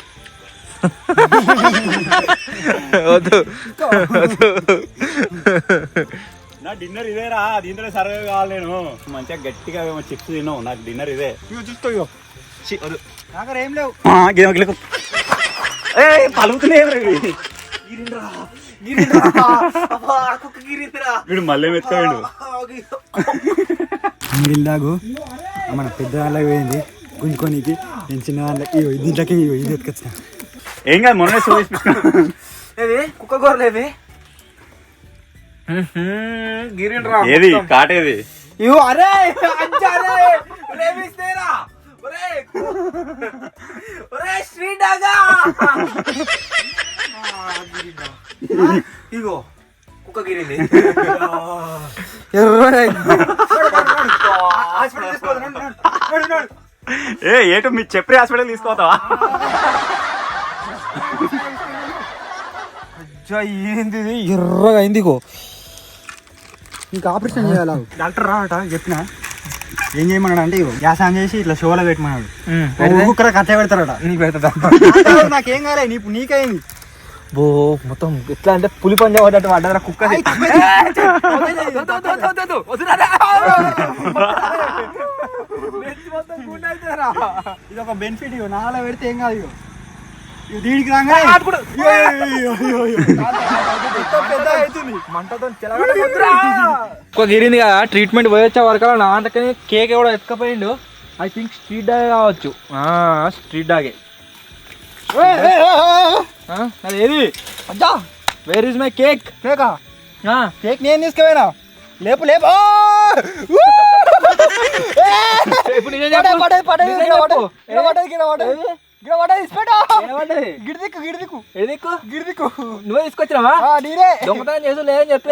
వద్దు, నా డిన్నర్ ఇదేరా. దీంట్లో సర్వే కావాలి. నేను మంచిగా గట్టిగా చిప్స్ తిన్నావు. నాకు డిన్నర్ ఇదే. చూసుకో ఏం లేవు. పలుకుతున్నాయి వీడు మళ్ళీ మెచ్చుకోండు. ఇలాగు మన పెద్ద వాళ్ళకి పోయింది గుంజుకోనికి. నేను చిన్న వాళ్ళకి దీంట్లోకి ఇది ఎత్తుకొచ్చిన. ఏం కాదు, మొన్న చూపిస్తున్నాను. కుక్క కూరలేవి ఏది కాటేది. అరే ఇగో కుక్క గిరింది. ఏటు మీ చెప్పి హాస్పిటల్ తీసుకోతావా? ఏంది ఎర్రగా అయింది గో. నీకు ఆపరేషన్ చేయాలి. డాక్టర్ రావట చెప్పిన ఏం చేయమన్నాడు అంటే గ్యాస్ ఆన్ చేసి ఇట్లా షోలో పెట్టమన్నాడు. ఒక్కొక్కర కథ పెడతారట. నీకు పెడతా నాకేం కాలే, నీకైంది బో మొత్తం ఎట్లా అంటే పులి పంజా పడ్డట్టు పడ్డరా కుక్క. ఇది ఒక బెనిఫిట్. ఇగో నాలా పెడితే ఏం కాదు. ఇగో దీనికి రాగా మంటతో గిరింది కదా. ట్రీట్మెంట్ పోయొచ్చే వరకు నా అంతకని కేక్ కూడా ఎత్తుకపోయిండు. ఐ థింక్ స్ట్రీట్ డాగ్ కావచ్చు. స్ట్రీట్ డాగే. ఏది అజ్జా, వేర్ ఇస్ మై కేక్? కేకా? కేక్ నేను తీసుకుపోయినా. లేపు లేపు. నువ్వే తీసుకొచ్చినావా? నేనే దొంగతనం చేసు లేదని చెప్పి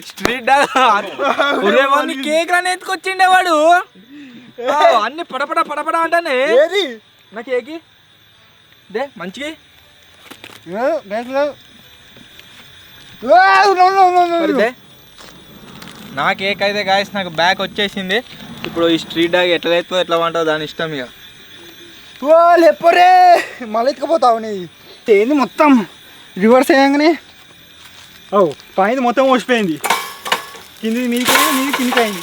స్ట్రీట్ డాగ్ కేక్ రాని ఎత్తుకొచ్చిండే వాడు. అన్ని పడపడ పడపడ అంటానే. నా కేకి దే మంచిగా. నా కేక్ అయితే గాయస్ నాకు బ్యాక్ వచ్చేసింది. ఇప్పుడు ఈ స్ట్రీట్ డాగ్ ఎట్లా ఎత్తుకో ఎట్లా అంటావు దాని ఇష్టం. ఇక లేపరే మళ్ళీ ఎత్తుకుపోతావు. నీ ఏంది మొత్తం రివర్స్ అయ్యంగానే పైన మొత్తం వచ్చిపోయింది. కింది మీదికి మీది కిందికి అయింది.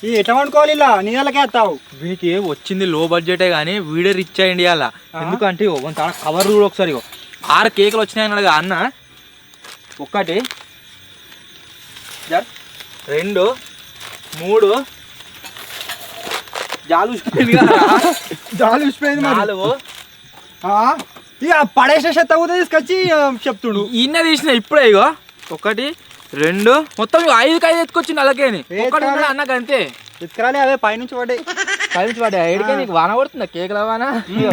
ఇది ఎట్లా వండుకోవాలి? ఇలా నీ వాళ్ళకే వస్తావు. వీనికి వచ్చింది లో బడ్జెటే కానీ వీడే రిచ్ అయ్యండి అలా. ఎందుకంటే చాలా కవర్ కూడా ఒకసారి 6 కేకులు వచ్చినాయి అన్నాడు అన్న. 1 2 3 జాలు ఉసిపోయింది. 4 ఇక పడేసే చెత్త కూడా తీసుకొచ్చి చెప్తుడు. ఈయన తీసిన ఇప్పుడే. ఇగో 1 2 మొత్తం 5 ఎత్తుకొచ్చింది. అలాగేని అన్నకు అంతే ఎత్తుకురాలి. అవే పైనుంచి పడ్డాయి. ఏడికే నీకు వాన పడుతుందా? కేకుల వాన.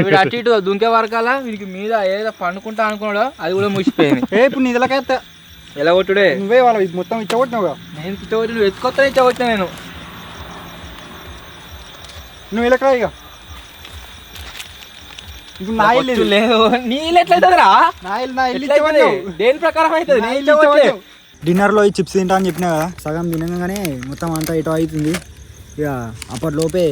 వీడు అటు ఇటు దుంకే వరకాల వీడికి మీద ఏదో పండుకుంటా అనుకున్నాడు. అది కూడా ముగిసిపోయింది. ఇప్పుడు నీ ఇదిలకైతే ఎలా కొట్టుడే? నువ్వే వాళ్ళ మొత్తం ఇచ్చగొట్టినావుగా. నేను ఇచ్చగొట్టి నువ్వు ఎత్తుకొస్తా ఇచ్చగొట్టినా. నేను నువ్వు ఇలాకరా. ఇక ఇప్పుడు నా ఇల్లు లేదు. నీ ఇల్లు ఎట్లయితుందిరా? నా ఇల్లు దేని ప్రకారం అవుతుంది? డిన్నర్లో ఈ చిప్స్ తింటా అని చెప్పినా కదా. సగం తినగానే మొత్తం అంతా ఇటో అవుతుంది. ఇక అప్పటిలోపే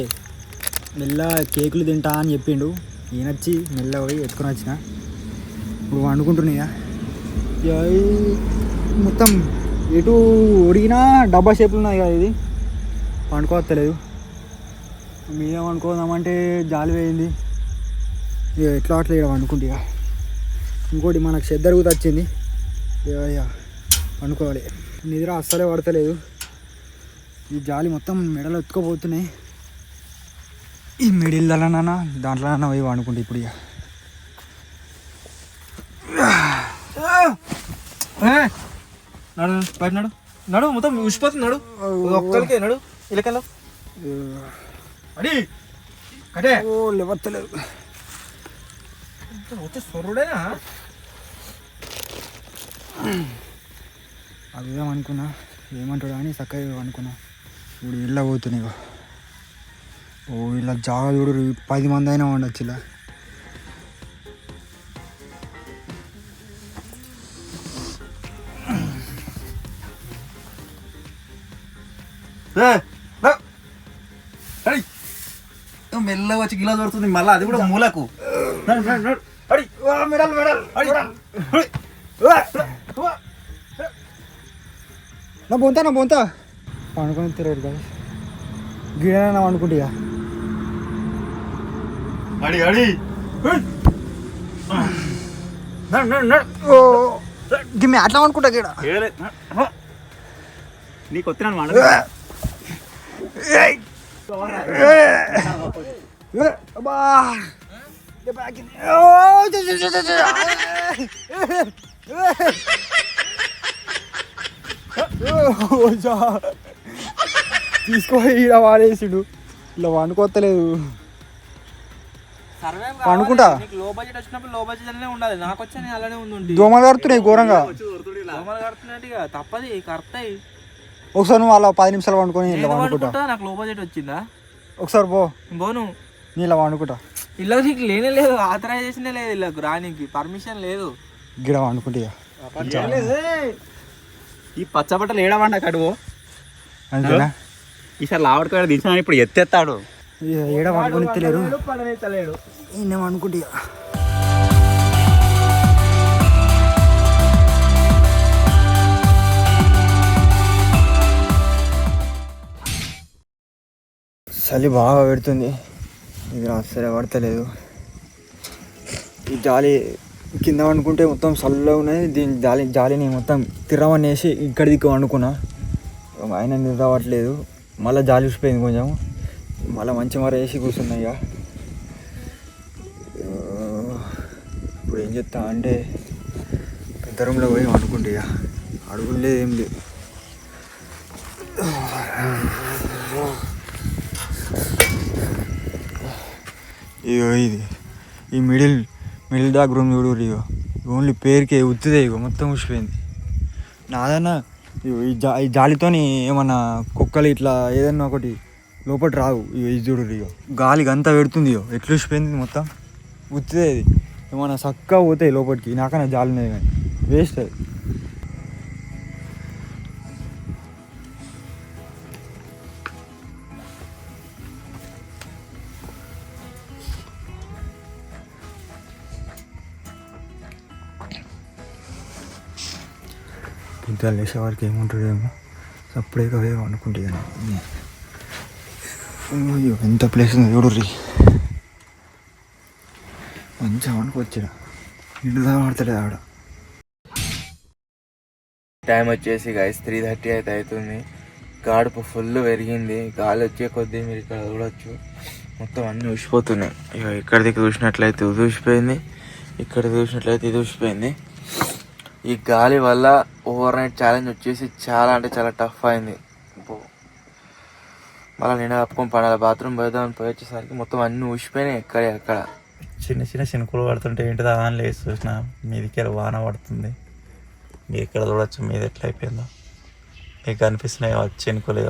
మెల్ల కేకులు తింటా అని చెప్పిండు. ఈయనొచ్చి మెల్ల పోయి ఎత్తుకొని వచ్చిన. ఇప్పుడు వండుకుంటున్నాయి. ఇక మొత్తం ఎటు ఒడిగినా డబ్బా షేపులు ఉన్నాయి కదా. ఇది వండుకోవత్తలేదు. మీద వండుకోదామంటే జాలి వేయింది. ఇక ఎట్లా అట్లా ఇక్కడ వండుకుంటే. ఇక ఇంకోటి మనకు చెద్దరుగుతూ వచ్చింది. ఇక వండుకోవాలి. నిద్ర అస్సలే పడతలేదు. ఈ జాలి మొత్తం మెడలో ఎత్తుకోపోతున్నాయి. ఈ మిడిల్లోనన్నా దాంట్లోనన్నా పోయి వండుకుంటే ఇప్పుడు. ఇక నడు బయట నడు నడు మొత్తం ఉసిపోతుంది. నడు ఒక్కరికే నడు ఇలకెళ్ళ అడి కటే. లేవత్తలేదు. వచ్చే సొర్రుడేనా? అదేమనుకున్నా ఏమంటాడు అని చక్కగా అనుకున్నా. ఇప్పుడు ఇళ్ళ పోతున్నాయి. ఇలా జాగా చూడు 10 మంది అయినా ఉండొచ్చు. ఇలా మెల్ల వచ్చి గిలా దొరుకుతుంది మళ్ళీ. అది కూడా మూలకు. నా బొంతా పండుకొని తిరగదు కదా. గిడనా వండుకుంటే. ఇక అడి అడి గిమ్మి అట్లా అనుకుంటా. గిడ నీకు వచ్చినాను. తీసుకో ఇలా వాడేసిడు. ఇలా వండుకోవట్లేదు. పండుకుంటా. లో బడ్జెట్ వచ్చినప్పుడు లో బడ్జెట్ అనే ఉండాలి. నాకు వచ్చా అలానే ఉంది. దోమలు కడుతున్నాయి ఘోరంగా. దోమలు కడుతున్నాయి. తప్పది కడతాయి. ఒకసారి నువ్వు అలా 10 నిమిషాలు వండుకొని ఇలా వండుకుంటా. అనుకుంటా నాకు లో బడ్జెట్ వచ్చిందా? ఒకసారి పోను నీ ఇలా వండుకుంటా. ఇల్లు నీకు లేనే లేదు, ఆథరైజేషన్ లేదు, ఇళ్ళకు రానికి పర్మిషన్ లేదు. గిడ వండుకుంటే ఈ పచ్చబట్టలు ఏడవండి అక్కడు అంతేనా? ఈసారి లావడుకాడ దించాను ఇప్పుడు ఎత్తేస్తాడు. ఏడ వండుకొని తెలియరు పడనేతలేడు. ఈయన వండుకుంటే చలి బాగా పెడుతుంది. ఇది అసలే పడతలేదు. ఈ జాలి కింద వండుకుంటే మొత్తం చల్లగా ఉన్నది. దీని జాలిని మొత్తం తిరవనేసి ఇక్కడ దిక్కు వండుకున్నా. ఆయన నిద్ర అవ్వట్లేదు. మళ్ళీ జాలి ఉసిపోయింది కొంచెం. మళ్ళీ మంచి మర వేసి కూర్చున్నాయి. ఇక ఇప్పుడు ఏం చెప్తా అంటే పెద్ద రూమ్లో పోయి వండుకుంటే ఇక అడుగులు లేదు, ఏం లేదు. ఇగో ఇది ఈ మిడిల్ డాక్ రూమ్ చూడు. ఇగో ఓన్లీ పేరుకే ఉత్తిదే. ఇగో మొత్తం ఉసిపోయింది. నాదన్నా ఈ జాలితోని ఏమన్నా కుక్కలు ఇట్లా ఏదన్నా ఒకటి లోపల రావు. ఇగో ఇది చూడు. ఇగో గాలికి అంతా పెడుతుంది. ఇగో ఎట్లా ఉసిపోయింది మొత్తం ఉత్తిదే. ఇది ఏమన్నా చక్కగా పోతాయి లోపలికి. నాకన్నా జాలి ఉన్నది కానీ వేస్ట్ అది. ఇంత లేచే వారికి ఏముంటుందేమో అప్పుడే అవే అనుకుంటే కానీ ఎంత ప్లేస్ ఉంది చూడు. మంచిగా అనుకోవచ్చురా. నిండుగా ఆడతలేదు ఆడ. టైం వచ్చేసి గైస్ 3:30 అయితే అవుతుంది. గాడుపు ఫుల్ పెరిగింది. గాలి వచ్చే కొద్దీ మీరు ఇక్కడ చూడొచ్చు మొత్తం అన్నీ ఊసిపోతున్నాయి. ఇక ఇక్కడ దిక్కు చూసినట్లయితే ఇది ఊసిపోయింది, ఇక్కడ చూసినట్లయితే ఇది ఊసిపోయింది. ఈ గాలి వల్ల ఓవర్ నైట్ ఛాలెంజ్ వచ్చేసి చాలా అంటే చాలా టఫ్ అయింది. మళ్ళీ నేను కప్పుకొని పడాలి. బాత్రూమ్ పోయేదామని పోయి వచ్చేసరికి మొత్తం అన్నీ ఊసిపోయినాయి. ఎక్కడ చిన్న చిన్న చినుకులు పడుతుంటే ఏంటిదా అని లేచి చూసిన మీదికి వాన పడుతుంది. మీరు ఇక్కడ చూడొచ్చు మీద ఎట్లా అయిపోయిందో. మీకు కనిపిస్తున్నాయి చినుకులు.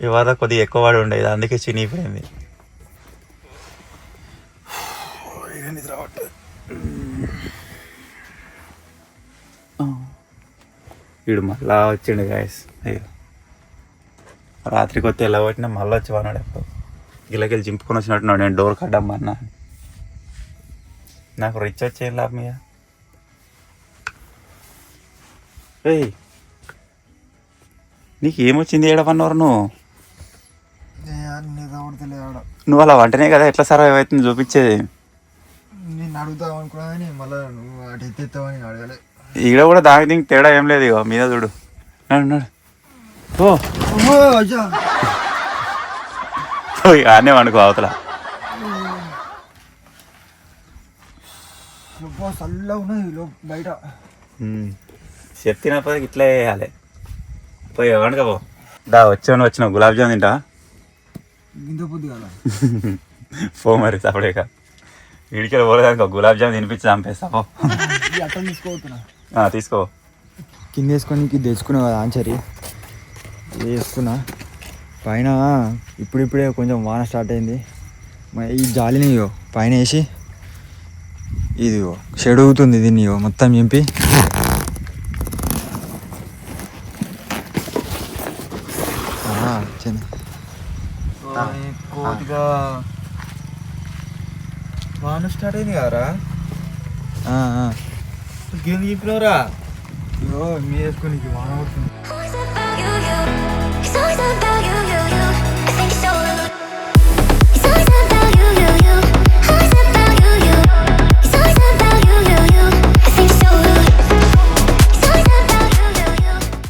ఇవాళ కొద్దిగా ఎక్కువ పడి ఉండేది, అందుకే చినిగిపోయింది. వీడు మళ్ళా వచ్చిండు గాయస్. అయ్యో రాత్రికి వస్తే ఎలా వచ్చినా మళ్ళీ వచ్చి వానాడు. ఎప్పుడు గిల్లకెళ్ళి చింపుకొని వచ్చినట్టున్నాడు. నేను డోర్ కడ్డమ్మన్నా. నాకు రిచ్ వచ్చేం లాభం ఇక. ఏయ్ నీకు ఏమొచ్చింది ఏడవన్నోరు నువ్వు అలా వంటనే కదా ఎట్లా సర్వైవ్ అవుతుంది చూపించేది. నేను అడుగుతావు అనుకున్నా కానీ మళ్ళీ నువ్వు అటు ఎత్తేస్తావని అడగలే. ఈడ కూడా దానికి దీనికి తేడా ఏం లేదు. ఇక మీద చూడు. ఆనే వండుకో అవతల. చల్లగా ఉన్నది బయట. చెప్తినప్పుడు ఇట్లా వేయాలి. పోయి వండుకపో. దా వచ్చిన గులాబ్ జామ్ తింటా. ఇంత పొద్దు కదా పో మరి తప్పడే కాదు. వీడికి పోలేదానికి గులాబ్ జామ్ తినిపించి చంపేస్తా. అట్టలు తీసుకోతున్నా. తీసుకో. కింద వేసుకొని తెచ్చుకున్నావు కదా ఆన్సరి వేసుకున్నా. పైన ఇప్పుడిప్పుడే కొంచెం వాన స్టార్ట్ అయింది. ఈ జాలిని పైన వేసి ఇది షెడ్ అవుతుంది. దీన్ని మొత్తం చింపి కోతిగా వాన స్టార్ట్ అయింది కదరా. గేమ్ చెప్పినవరా మీ వేసుకొని వాన పడుతుంది.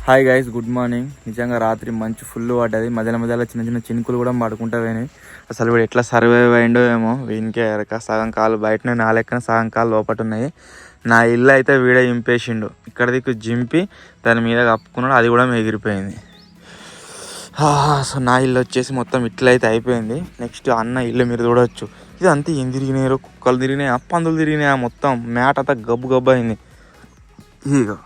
Hi guys, good morning. నిజంగా రాత్రి మంచి ఫుల్ పడ్డది. మధ్యలో చిన్న చిన్న చినుకులు కూడా పడుకుంటా పోయినాయి. అసలు వీడు ఎట్లా సర్వైవ్ అయిండో ఏమో. వీనికే ఎరక. సగం కాలు బయటనే, నా లెక్కన సగం కాలు లోపట ఉన్నాయి. నా ఇల్లు అయితే వీడే ఇంపేసిండు. ఇక్కడ దిక్కు జింపి దాని మీద కప్పుకున్నాడు, అది కూడా ఎగిరిపోయింది. సో నా ఇల్లు వచ్చేసి మొత్తం ఇట్లయితే అయిపోయింది. నెక్స్ట్ అన్న ఇల్లు మీరు చూడవచ్చు. ఇది అంతా ఏం తిరిగినాయో, కుక్కలు తిరిగినాయి, పందులు తిరిగినాయి. మొత్తం మ్యాట్ అంతా గబ్బు గబ్బు అయింది. ఇగో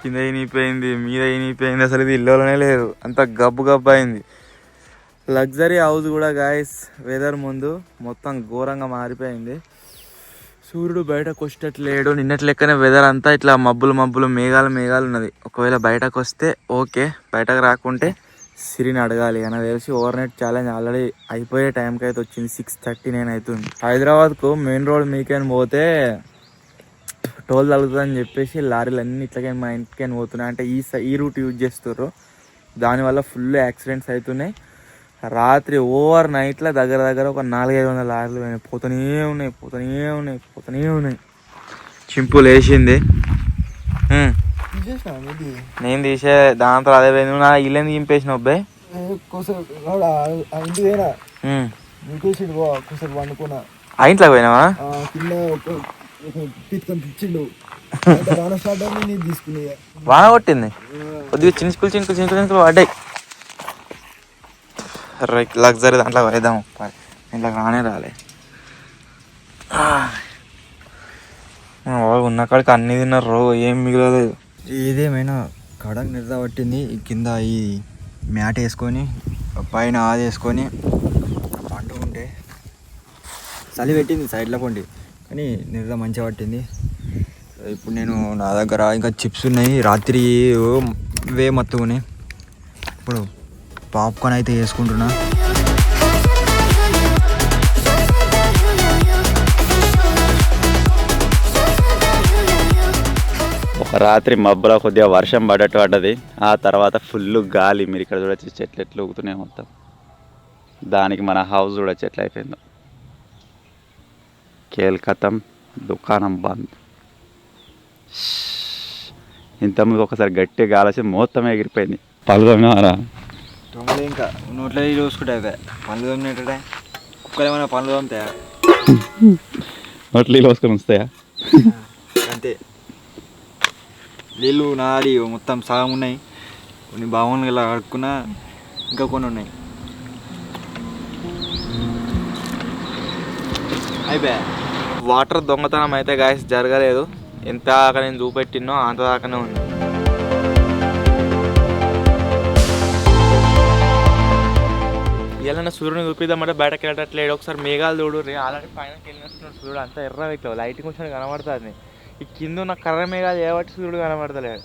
కింద అయిపోయింది, మీద అయిపోయింది, అసలు ఇది ఇల్లులోనే లేదు, అంత గబ్బు గబ్బు అయింది. లగ్జరీ హౌస్ కూడా గాయస్ వెదర్ ముందు మొత్తం ఘోరంగా మారిపోయింది. సూర్యుడు బయటకు వచ్చేటట్లేడు, నిన్నటి లెక్కనే వెదర్ అంతా ఇట్లా మబ్బులు మేఘాలు ఉన్నది. ఒకవేళ బయటకు వస్తే ఓకే, బయటకు రాకుంటే సిరిని అడగాలి. నాకు తెలిసి ఓవర్ నైట్ ఛాలెంజ్ ఆల్రెడీ అయిపోయే టైంకి అయితే వచ్చింది. 6:39 అవుతుంది. హైదరాబాద్కు మెయిన్ రోడ్ మీకేని పోతే టోల్ తగ్గుతుందని చెప్పేసి లారీలు అన్ని ఇట్లకే మా ఇంటికైనా పోతున్నాయి. అంటే ఈ రూట్ యూజ్ చేస్తుర్రు, దానివల్ల ఫుల్ యాక్సిడెంట్స్ అవుతున్నాయి. రాత్రి ఓవర్ నైట్లో దగ్గర ఒక 400-500 లారీలు పోతూనే ఉన్నాయి. చింపులు వేసింది, నేను తీసే దాంతో అదే పోయింది. నా ఇల్లు దింపేసిన అబ్బాయి ఆ ఇంట్లో పోయినావా? వాన కొట్టింది కొద్దిగా చినుకులు పడ్డాయి. లగ్జరీ దాంట్లో పోయిద్దాం, ఇంట్లో రాలే. ఉన్న కాడికి అన్ని తిన్నారు, ఏం మిగలలేదు. ఏదేమైనా కడకు నిద్ర పట్టింది. కింద ఈ మ్యాట్ వేసుకొని పైన ఆది వేసుకొని పండుకుంటే చలి పెట్టింది సైడ్లో పండి, కానీ నిద్ర మంచిగా పట్టింది. ఇప్పుడు నేను నా దగ్గర ఇంకా చిప్స్ ఉన్నాయి, రాత్రి వే మత్తుకున్నాయి. ఇప్పుడు పాప్కార్న్ అయితే వేసుకుంటున్నా. ఒక రాత్రి మబ్బులో కొద్దిగా వర్షం పడ్డది, ఆ తర్వాత ఫుల్ గాలి. మీరు ఇక్కడ చూడొచ్చు, చెట్లు ఎట్లు ఊగుతున్నాయి మొత్తం. దానికి మన హౌస్ చూడొచ్చు ఎట్లా అయిపోయిందో. కేల్కతం దుకాణం బంద్. ఇంతకుముందు ఒకసారి గట్టిగా గాలి మొత్తం ఎగిరిపోయింది. పలుదోమినారా దొంగలు ఇంకా నోట్లో చూసుకుంటే అయిపోయా. పనులు తోమినట్టే కుక్కలు ఏమైనా పనులు తోముతాయా? నోట్లో పోసుకొని వస్తాయా? అంతే. నీళ్ళు నాడి మొత్తం సగం ఉన్నాయి, కొన్ని బాగున్నాయి ఇలా కడుక్కున్నా, ఇంకా కొన్ని ఉన్నాయి. అయిపోయా. వాటర్ దొంగతనం అయితే గాయస్ జరగలేదు. ఎంత దాకా నేను చూపెట్టినో అంత దాకానే ఉంది. ఇలా సూర్యుని చూపిద్దామంటే బయటకు వెళ్ళట్లేడు. ఒకసారి మేఘాలు చూడు, ఆల్రెడీ పైనకి వెళ్ళినట్టున్నాడు సూర్యుడు, అంతా ఎర్ర వ్యక్తి లైటింగ్ కొంచెం కనబడుతుంది. ఈ కింద ఉన్న కర్ర మేఘాలు ఏబట్టి సూర్యుడు కనబడతలేడు.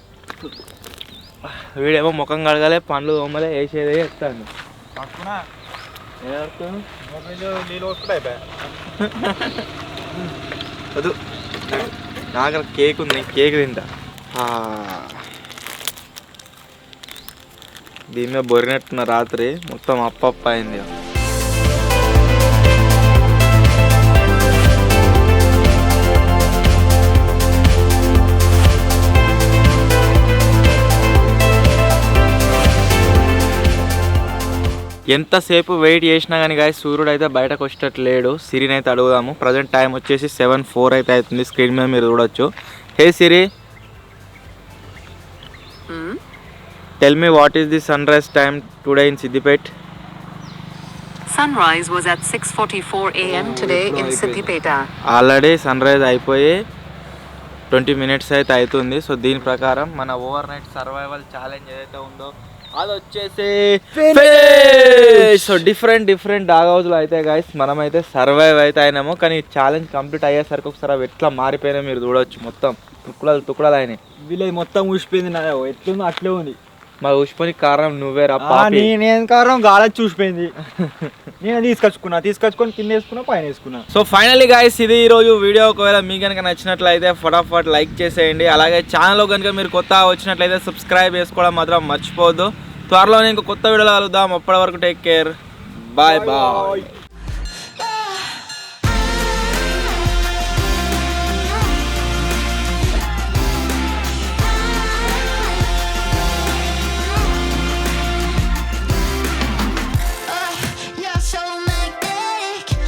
వీడేమో ముఖం కడగలే, పండ్లు తోమలే, వేసేదే చెప్తాను. వద్దు, నాకు కేక్ ఉంది, కేక్ తింటా. దీని మీద బొరినట్టున్న రాత్రి మొత్తం అప్ప అయింది. ఎంతసేపు వెయిట్ చేసినా కానీ గాయస్ సూర్యుడు అయితే బయటకు వచ్చేటట్లేడు. సిరిని అయితే అడుగుదాము. ప్రజెంట్ టైం వచ్చేసి 7:04 అయితే అవుతుంది. స్క్రీన్ మీద మీరు చూడొచ్చు. Hey Siri, tell me what is the sunrise time today in Siddipet? Sunrise was at 6:44 a.m. today in Siddipeta. Already sunrise అయిపోయి 20 minutes అయితే అవుతుంది. సో దీని ప్రకారం మన ఓవర్ నైట్ సర్వైవల్ ఛాలెంజ్ ఏదైతే ఉందో అది వచ్చేసి సో డిఫరెంట్ డాగ్ హౌస్లో అయితే గాయస్ మనమైతే సర్వైవ్ అయితే అయినాము. కానీ ఛాలెంజ్ కంప్లీట్ అయ్యేసరికి ఒకసారి అవి ఎట్లా మారిపోయినా మీరు చూడవచ్చు. మొత్తం తుక్కుడాలు అయినాయి. వీళ్ళది మొత్తం ఊసిపోయింది, నా ఎట్లుందో అట్లే ఉంది. మా ఊసిపోయి కారణం నువ్వే రా. నేను కారణం గాలి చూసిపోయింది. నేను తీసుకొచ్చుకొని కింద వేసుకున్నా, పైన వేసుకున్నా. సో ఫైనల్లీ గాయస్ ఇది ఈరోజు వీడియో. ఒకవేళ మీకు కనుక నచ్చినట్లయితే ఫటాఫట్ లైక్ చేసేయండి. అలాగే ఛానల్లో కనుక మీరు కొత్త వచ్చినట్లయితే సబ్స్క్రైబ్ చేసుకోవడం మాత్రం మర్చిపోవద్దు. త్వరలోనే ఇంకో కొత్త వీడియోలో కలుద్దాం. అప్పటి వరకు టేక్ కేర్, బాయ్.